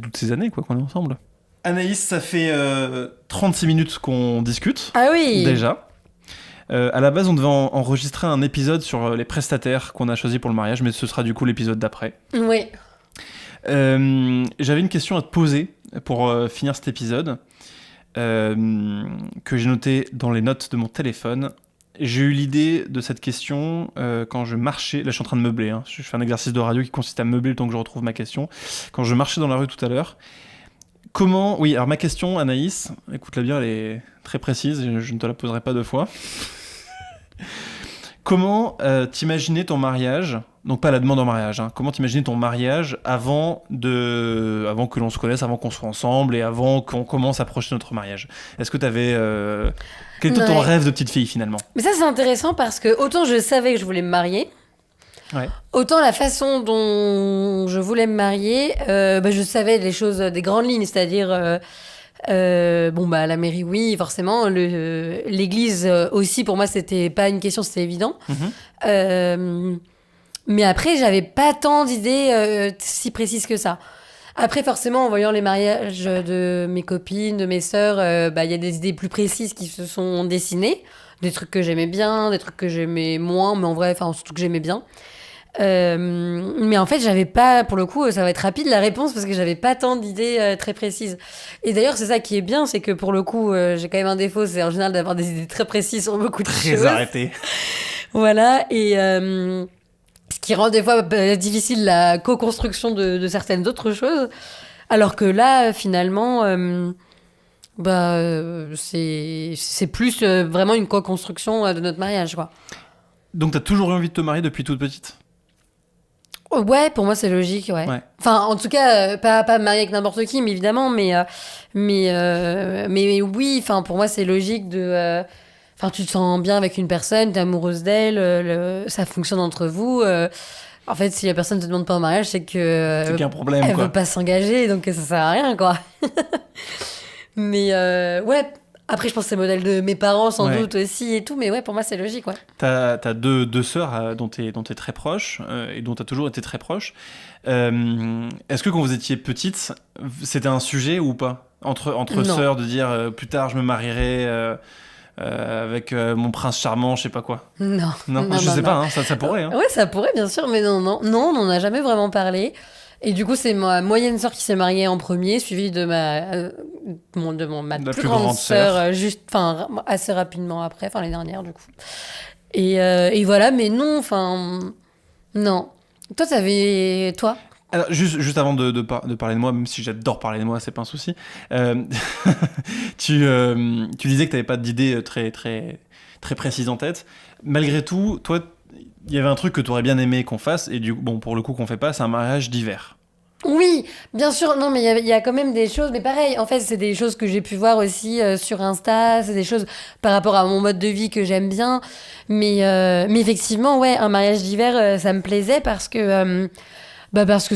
toutes ces années quoi qu'on est ensemble. Anaïs, ça fait 36 minutes qu'on discute. Ah oui. Déjà. À la base, on devait enregistrer un épisode sur les prestataires qu'on a choisi pour le mariage, mais ce sera du coup l'épisode d'après. Oui. J'avais une question à te poser pour finir cet épisode, que j'ai noté dans les notes de mon téléphone. J'ai eu l'idée de cette question quand je marchais. Là, je suis en train de meubler. Hein. Je fais un exercice de radio qui consiste à meubler le temps que je retrouve ma question. Quand je marchais dans la rue tout à l'heure, comment... Oui, alors ma question, Anaïs, écoute-la bien, elle est très précise, je ne te la poserai pas deux fois. Comment t'imaginais ton mariage, donc pas la demande en mariage, hein, comment t'imaginais ton mariage avant que l'on se connaisse, avant qu'on soit ensemble et avant qu'on commence à approcher notre mariage? Est-ce que t'avais... Quel était ton rêve de petite fille finalement? Mais ça c'est intéressant parce que autant je savais que je voulais me marier, ouais. Autant la façon dont je voulais me marier, je savais les choses, des grandes lignes, c'est-à-dire... la mairie, oui, forcément. L'église aussi, pour moi, c'était pas une question, c'était évident. Mais après, j'avais pas tant d'idées si précises que ça. Après, forcément, en voyant les mariages de mes copines, de mes sœurs, y a des idées plus précises qui se sont dessinées. Des trucs que j'aimais bien, des trucs que j'aimais moins, mais en vrai, surtout que j'aimais bien. Mais en fait, j'avais pas, pour le coup, ça va être rapide la réponse parce que j'avais pas tant d'idées très précises. Et d'ailleurs, c'est ça qui est bien, c'est que pour le coup, j'ai quand même un défaut, c'est en général d'avoir des idées très précises sur beaucoup de choses. Très arrêté. Voilà, et ce qui rend des fois difficile la co-construction de certaines autres choses. Alors que là, finalement, c'est plus vraiment une co-construction de notre mariage, quoi. Donc t'as toujours eu envie de te marier depuis toute petite? Ouais, pour moi c'est logique, ouais. Enfin, en tout cas, pas me marier avec n'importe qui, mais évidemment, mais oui, enfin pour moi c'est logique de. Enfin, tu te sens bien avec une personne, t'es amoureuse d'elle, ça fonctionne entre vous. En fait, si la personne te demande pas en mariage, c'est que. C'est qu'il y a un problème, elle quoi. veut pas s'engager, donc ça sert à rien, quoi. Mais ouais. Après, je pense que c'est le modèle de mes parents, sans doute aussi, et tout. Mais ouais, pour moi, c'est logique, ouais. T'as deux sœurs dont t'es très proche, et dont t'as toujours été très proche. Est-ce que quand vous étiez petite, c'était un sujet ou pas? Entre sœurs, de dire plus tard, je me marierai avec mon prince charmant, je sais pas quoi. Non. Je sais pas, hein, ça pourrait. Hein. Ouais, ça pourrait, bien sûr, mais non, on n'en a jamais vraiment parlé. Et du coup, c'est ma moyenne sœur qui s'est mariée en premier, suivie de ma plus grande sœur, assez rapidement après, l'année dernière, du coup. Et voilà, mais non, non. Toi, toi? Alors, juste avant de parler de moi, même si j'adore parler de moi, c'est pas un souci, tu disais que t'avais pas d'idée très, très, très précise en tête. Malgré tout, toi, il y avait un truc que tu aurais bien aimé qu'on fasse, et pour le coup qu'on fait pas, c'est un mariage d'hiver. Oui, bien sûr, non, mais il y a quand même des choses, mais pareil, en fait, c'est des choses que j'ai pu voir aussi sur Insta, c'est des choses par rapport à mon mode de vie que j'aime bien, mais effectivement, ouais, un mariage d'hiver, ça me plaisait parce que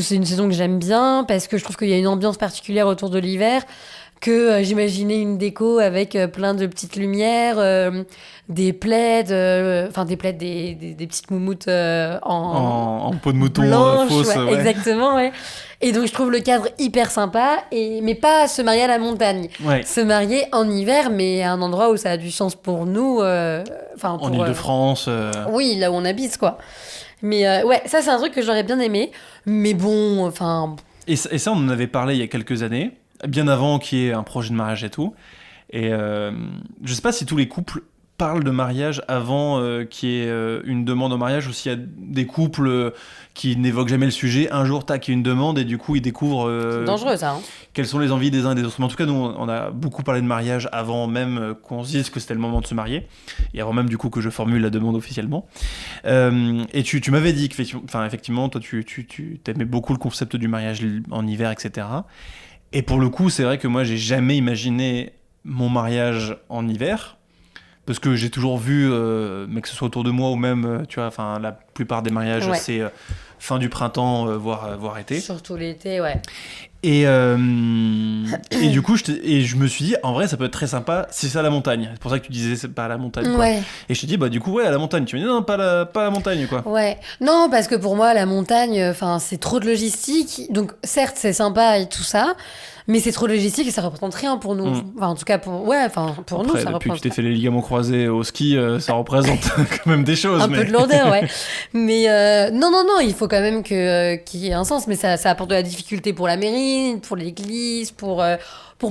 c'est une saison que j'aime bien, parce que je trouve qu'il y a une ambiance particulière autour de l'hiver, que j'imaginais une déco avec plein de petites lumières, des plaids, des petites moumoutes en peau de mouton blanche, fausse. Ouais. Exactement, ouais. Et donc je trouve le cadre hyper sympa, mais pas se marier à la montagne. Ouais. Se marier en hiver, mais à un endroit où ça a du sens pour nous. En Ile-de-France. Oui, là où on habite, quoi. Mais ouais, ça c'est un truc que j'aurais bien aimé. Mais bon, enfin... Et ça, on en avait parlé il y a quelques années, bien avant qu'il y ait un projet de mariage et tout. Et je sais pas si tous les couples parle de mariage avant qu'il y ait une demande en mariage, ou s'il y a des couples qui n'évoquent jamais le sujet, un jour, tac, il y a une demande, et du coup, ils découvrent C'est dangereux, ça. Hein. quelles sont les envies des uns et des autres. Mais en tout cas, nous, on a beaucoup parlé de mariage avant même qu'on se dise que c'était le moment de se marier, et avant même, du coup, que je formule la demande officiellement. Et tu m'avais dit qu'effectivement, toi, tu aimais beaucoup le concept du mariage en hiver, etc. Et pour le coup, c'est vrai que moi, j'ai jamais imaginé mon mariage en hiver, parce que j'ai toujours vu, mais que ce soit autour de moi ou même, tu vois, enfin, la plupart des mariages, Ouais. c'est fin du printemps, voire été. Surtout l'été, ouais. Et du coup, je me suis dit, en vrai, ça peut être très sympa si c'est à la montagne. C'est pour ça que tu disais, c'est pas à la montagne, quoi. Ouais. Et je te dis, bah, du coup, ouais, à la montagne. Tu me dis, non, pas à la montagne, quoi. Ouais, non, parce que pour moi, la montagne, enfin, c'est trop de logistique. Donc, certes, c'est sympa et tout ça, mais c'est trop de logistique et ça représente rien pour nous. Enfin, en tout cas, pour nous, Après, ça depuis que représente tu t'es fait les ligaments croisés au ski, ça représente quand même des choses. un peu de lourdeur, ouais. Mais non, il faut quand même qu'il y ait un sens. Mais ça apporte de la difficulté pour la mairie, pour l'église, pour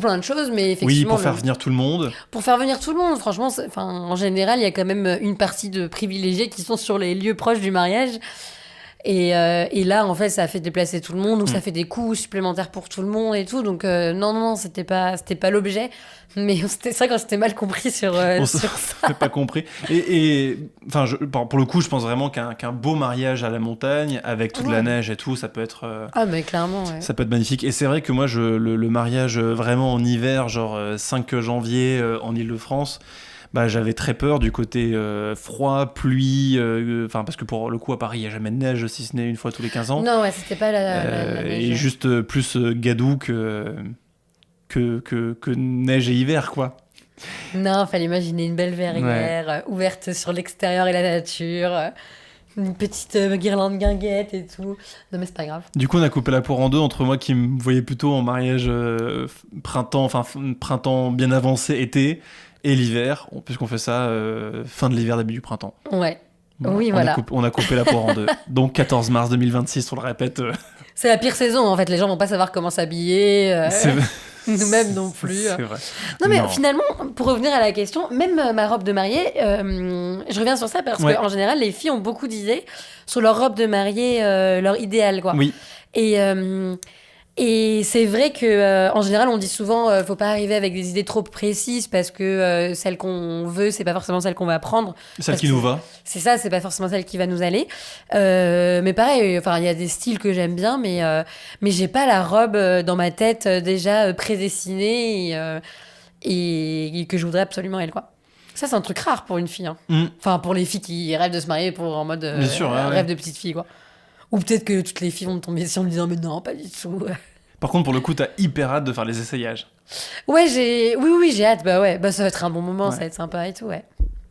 plein de choses. Mais effectivement, Oui, pour faire venir tout le monde. pour faire venir tout le monde, franchement, en général, il y a quand même une partie de privilégiés qui sont sur les lieux proches du mariage. Et là, en fait, ça a fait déplacer tout le monde, donc ça fait des coûts supplémentaires pour tout le monde et tout. Donc, non, c'était pas l'objet. Mais c'est vrai qu'on s'était mal compris sur On ça. s'est pas compris. Et enfin, pour le coup, je pense vraiment qu'un beau mariage à la montagne, avec toute la neige et tout, ça peut être. Ah, mais clairement, ouais. Ça peut être magnifique. Et c'est vrai que moi, le mariage vraiment en hiver, genre 5 janvier en Île-de-France, bah, j'avais très peur du côté froid, pluie. Enfin, parce que pour le coup, à Paris, il n'y a jamais de neige, si ce n'est une fois tous les 15 ans. Non, ouais, c'était pas la neige. Et juste plus gadou que neige et hiver, quoi. Non, fallait imaginer une belle verrière ouverte sur l'extérieur et la nature. Une petite guirlande guinguette et tout. Non, mais c'est pas grave. Du coup, on a coupé la poire en deux entre moi qui me voyais plutôt en mariage printemps bien avancé, été, et l'hiver, puisqu'on fait ça fin de l'hiver, début du printemps. Ouais. Voilà. Oui, voilà. On a coupé la poire en deux. Donc 14 mars 2026, on le répète. C'est la pire saison, en fait. Les gens vont pas savoir comment s'habiller. Nous-mêmes non plus. C'est vrai. Non, mais Non. finalement, pour revenir à la question, même ma robe de mariée, je reviens sur ça parce qu'en général, les filles ont beaucoup d'idées sur leur robe de mariée, leur idéal, quoi. Oui. Et c'est vrai que en général, on dit souvent, faut pas arriver avec des idées trop précises parce que celle qu'on veut, c'est pas forcément celle qu'on va prendre. Celle qui nous va. C'est ça, c'est pas forcément celle qui va nous aller. Mais pareil, enfin, il y a des styles que j'aime bien, mais j'ai pas la robe dans ma tête déjà prédestinée et que je voudrais absolument elle, quoi. Ça, c'est un truc rare pour une fille. Hein. Enfin, pour les filles qui rêvent de se marier en mode Bien sûr, rêve de petite fille, quoi. Ou peut-être que toutes les filles vont me tomber dessus en me disant mais non, pas du tout. Par contre, pour le coup, t'as hyper hâte de faire les essayages. Ouais, j'ai hâte. Bah ouais, bah ça va être un bon moment, ça va être sympa et tout, ouais.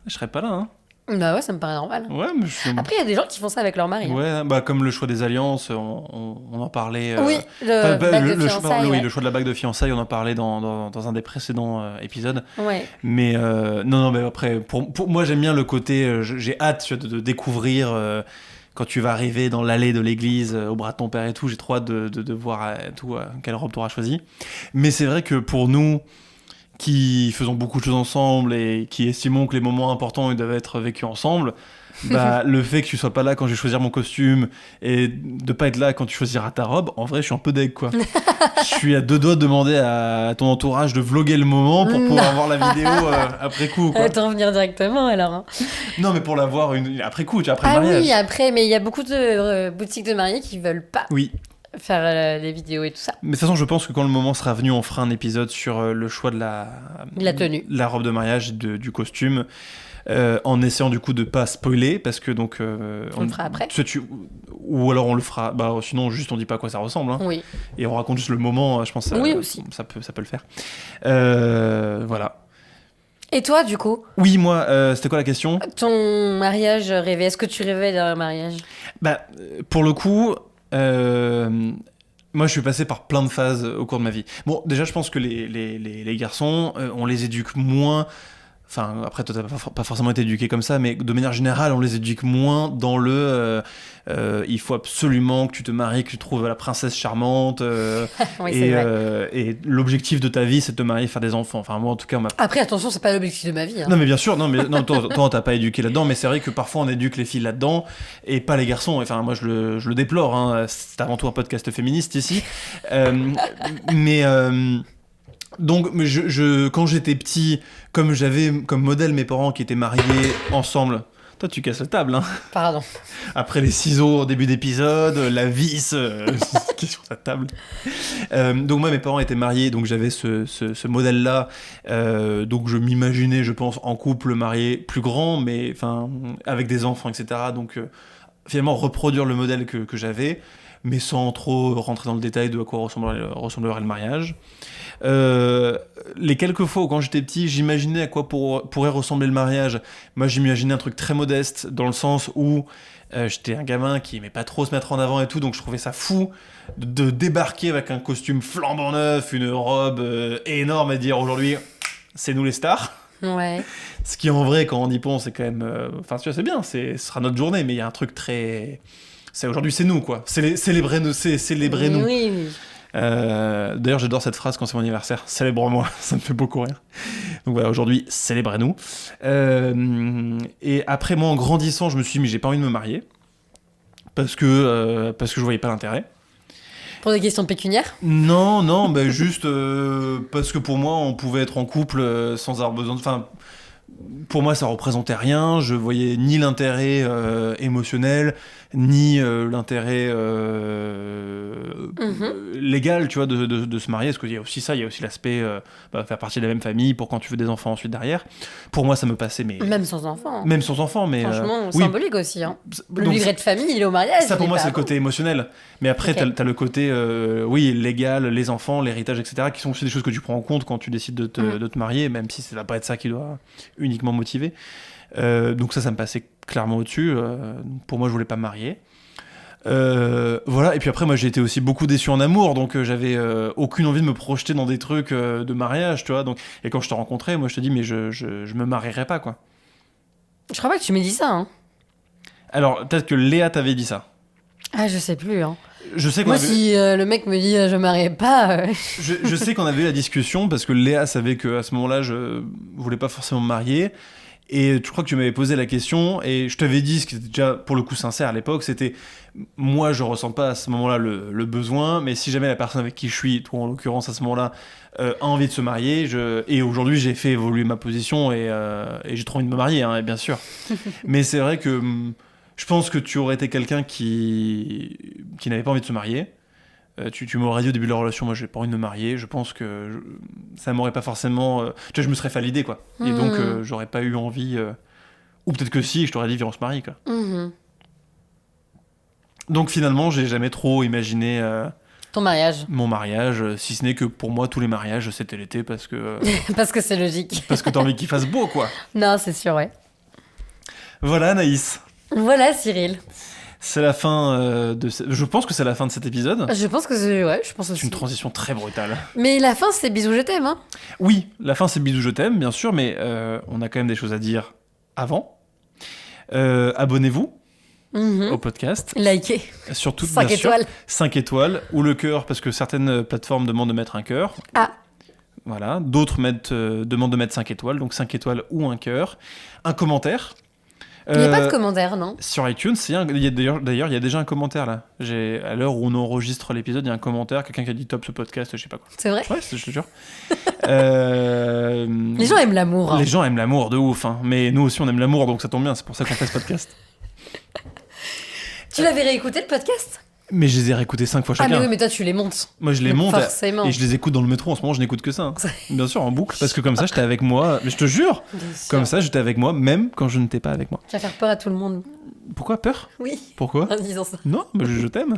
Je serais pas là, hein. Bah ouais, ça me paraît normal. Ouais, mais Après, il y a des gens qui font ça avec leur mari. Ouais, bah comme le choix des alliances, on en parlait. Oui, le choix de la bague de fiançailles, on en parlait dans un des précédents épisodes. Ouais. Mais non, mais après, pour moi, j'aime bien le côté. J'ai hâte de découvrir. Quand tu vas arriver dans l'allée de l'église au bras de ton père et tout, j'ai trop hâte de voir quelle robe tu auras choisi. Mais c'est vrai que pour nous, qui faisons beaucoup de choses ensemble et qui estimons que les moments importants ils doivent être vécus ensemble, bah, le fait que tu sois pas là quand je vais choisir mon costume et de pas être là quand tu choisiras ta robe, en vrai, je suis un peu deg, quoi. Je suis à deux doigts de demander à ton entourage de vlogger le moment pour pouvoir voir la vidéo après coup, quoi. T'en venir directement, alors. Hein. Non, mais pour la voir après coup, après le mariage. Ah oui, après, mais il y a beaucoup de boutiques de mariés qui veulent pas faire les vidéos et tout ça. Mais de toute façon, je pense que quand le moment sera venu, on fera un épisode sur le choix de la tenue, la robe de mariage, du costume. En essayant du coup de pas spoiler parce que donc on le fera après ou alors on le fera sinon juste on dit pas à quoi ça ressemble, hein. Oui. Et on raconte juste le moment, je pense aussi. ça peut le faire, voilà. Et toi, du coup? Oui, moi, c'était quoi la question? Ton mariage rêvé, est-ce que tu rêvais d'un mariage? Pour le coup, moi je suis passé par plein de phases au cours de ma vie. Bon, déjà je pense que les garçons, on les éduque moins enfin après toi t'as pas forcément été éduqué comme ça, mais de manière générale on les éduque moins dans le il faut absolument que tu te maries, que tu trouves la princesse charmante Oui, c'est vrai. et l'objectif de ta vie c'est de te marier et faire des enfants. Enfin moi en tout cas on m'a... Après, attention, c'est pas l'objectif de ma vie. Hein. Non mais bien sûr, toi on t'a pas éduqué là-dedans, mais c'est vrai que parfois on éduque les filles là-dedans et pas les garçons. Enfin moi je le déplore, hein. C'est avant tout un podcast féministe ici. Mais donc quand j'étais petit, comme j'avais comme modèle mes parents qui étaient mariés ensemble. Toi tu casses la table, hein. Pardon. Après les ciseaux au début d'épisode, la vis qui est sur ta table. Donc moi mes parents étaient mariés, donc j'avais ce modèle-là. Donc je m'imaginais, je pense, en couple marié plus grand, mais enfin avec des enfants, etc. Donc finalement reproduire le modèle que j'avais, mais sans trop rentrer dans le détail de à quoi ressemblerait le mariage. Les quelques fois où quand j'étais petit j'imaginais à quoi pourrait ressembler le mariage, moi j'imaginais un truc très modeste dans le sens où j'étais un gamin qui aimait pas trop se mettre en avant et tout, donc je trouvais ça fou de débarquer avec un costume flambant neuf, une robe énorme et dire aujourd'hui c'est nous les stars. Ouais. Ce qui en vrai quand on y pense c'est quand même enfin tu vois c'est bien, ce sera notre journée, mais il y a un truc très aujourd'hui c'est nous quoi, célébrez-nous. Oui, oui. D'ailleurs j'adore cette phrase quand c'est mon anniversaire, célèbre-moi, ça me fait beaucoup rire. Donc voilà, aujourd'hui célébrez-nous. Et après moi en grandissant je me suis dit mais j'ai pas envie de me marier parce que je voyais pas l'intérêt. Pour des questions pécuniaires? Non, bah juste parce que pour moi on pouvait être en couple sans avoir besoin de... Enfin, pour moi ça représentait rien, je voyais ni l'intérêt émotionnel ni l'intérêt légal, tu vois, de se marier, parce qu'il y a aussi ça, il y a aussi l'aspect faire partie de la même famille pour quand tu veux des enfants ensuite derrière. Pour moi ça me passait, mais même sans enfant. même sans enfant, mais franchement oui. symbolique aussi, hein. Le Donc, livret de famille il est au mariage. ça pour moi pas c'est le côté émotionnel, mais après Ok. t'as le côté oui légal, les enfants, l'héritage, etc., qui sont aussi des choses que tu prends en compte quand tu décides de te marier, même si ça va pas être ça qui doit uniquement motiver. Donc ça me passait clairement au-dessus. Pour moi je voulais pas me marier. Voilà, et puis après moi j'ai été aussi beaucoup déçu en amour, donc j'avais aucune envie de me projeter dans des trucs de mariage, tu vois. Donc, et quand je te rencontrais, moi je te dis mais je me marierais pas quoi. Je crois pas que tu m'aies dit ça, hein. Alors peut-être que Léa t'avait dit ça. Ah, je sais plus, hein. Je sais qu'on Moi, avait... si le mec me dit je marierai pas. je sais qu'on avait eu la discussion parce que Léa savait qu'à ce moment-là je voulais pas forcément me marier. Et je crois que tu m'avais posé la question et je t'avais dit, ce qui était déjà pour le coup sincère à l'époque, c'était moi je ressens pas à ce moment-là le besoin, mais si jamais la personne avec qui je suis, toi en l'occurrence à ce moment-là, a envie de se marier, et aujourd'hui j'ai fait évoluer ma position et j'ai trop envie de me marier, hein, bien sûr. Mais c'est vrai que je pense que tu aurais été quelqu'un qui n'avait pas envie de se marier. Tu m'aurais dit au début de la relation, moi j'ai pas envie de me marier, je pense que ça m'aurait pas forcément... tu vois, je me serais fait à l'idée, quoi. Et donc j'aurais pas eu envie... ou peut-être que si, je t'aurais dit viens on se marie, quoi. Donc finalement j'ai jamais trop imaginé Ton mariage. mon mariage, si ce n'est que pour moi tous les mariages c'était l'été parce que Parce que c'est logique. parce que t'as envie qu'il fasse beau, quoi. Non, c'est sûr, ouais. Voilà Anaïs, Voilà, Cyril. c'est la fin je pense que c'est la fin de cet épisode. Je pense que c'est... Ouais, je pense C'est aussi. une transition très brutale. Mais la fin, c'est bisous, je t'aime, hein. Oui, la fin c'est bisous je t'aime, bien sûr, mais on a quand même des choses à dire avant. Abonnez-vous au podcast. Likez. Surtout, 5 bien sûr, étoiles. 5 étoiles, ou le cœur, parce que certaines plateformes demandent de mettre un cœur. Ah. Voilà, d'autres demandent de mettre 5 étoiles, donc 5 étoiles ou un cœur. Un commentaire. Il n'y a pas de commentaire, non? Sur iTunes, d'ailleurs, il y a déjà un commentaire là. À l'heure où on enregistre l'épisode, il y a un commentaire, quelqu'un qui a dit top ce podcast, je sais pas quoi. C'est vrai? Ouais, je te jure. Les gens aiment l'amour, hein. Les gens aiment l'amour de ouf, hein. Mais nous aussi on aime l'amour, donc ça tombe bien, c'est pour ça qu'on fait ce podcast. Tu l'avais réécouté, le podcast? Mais je les ai réécoutés 5 fois Ah, chacun. mais oui, mais toi, tu les montes. Moi je les Donc, monte forcément. et je les écoute dans le métro. En ce moment je n'écoute que ça, hein. Bien sûr en boucle, parce que comme ça j'étais avec moi. Mais je te jure, Bien sûr. comme ça j'étais avec moi même quand je n'étais pas avec moi. Tu vas faire peur à tout le monde. Pourquoi peur? Oui, Pourquoi? en disant ça. Non, bah, je t'aime.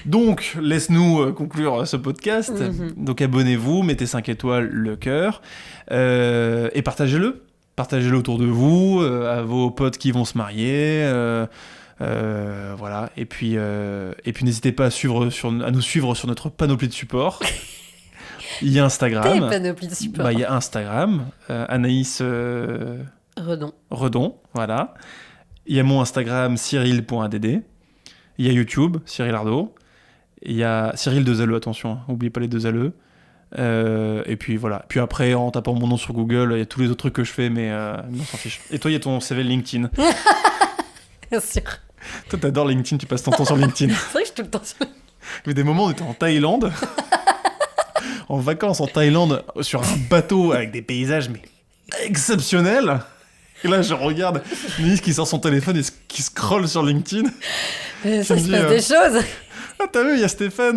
Donc, laisse-nous conclure ce podcast. Donc, abonnez-vous, mettez 5 étoiles, le cœur, et partagez-le. Partagez-le autour de vous, à vos potes qui vont se marier. Voilà. Et puis n'hésitez pas à nous suivre sur notre panoplie de support. Il y a T'es Instagram. panoplie de support. Bah, il y a Instagram, Anaïs Redon. Redon, voilà. Il y a mon Instagram, cyril.add. Il y a YouTube, Cyril Ardo. Il y a Cyril 2LE, attention, hein, n'oubliez pas les 2LE. Et puis voilà. Puis après, en tapant mon nom sur Google, il y a tous les autres trucs que je fais, mais on s'en fiche. Et toi, il y a ton CV LinkedIn. Bien sûr. Toi, t'adores LinkedIn, tu passes ton temps sur LinkedIn. C'est vrai que je suis tout le temps sur... Il y a des moments où on était en Thaïlande, en vacances en Thaïlande, sur un bateau avec des paysages mais exceptionnels. Et là, je regarde Nice qui sort son téléphone et qui scrolle sur LinkedIn. Ça me se dit, passe des choses. Ah, t'as vu, il y a Stéphane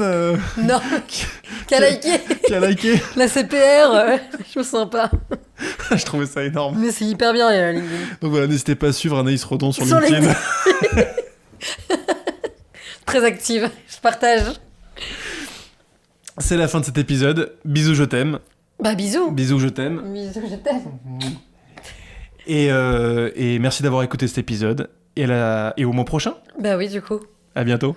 Non. Qui a liké qui a liké. la CPR. Je me sens pas. Je trouvais ça énorme. Mais c'est hyper bien, LinkedIn. Donc voilà, n'hésitez pas à suivre Anaïs Redon sur Sur LinkedIn. Très active. Je partage. C'est la fin de cet épisode. Bisous, je t'aime. Bah bisous. Bisous, je t'aime. Bisous, je t'aime. Et merci d'avoir écouté cet épisode. Et au mois prochain. Bah oui, du coup. À bientôt.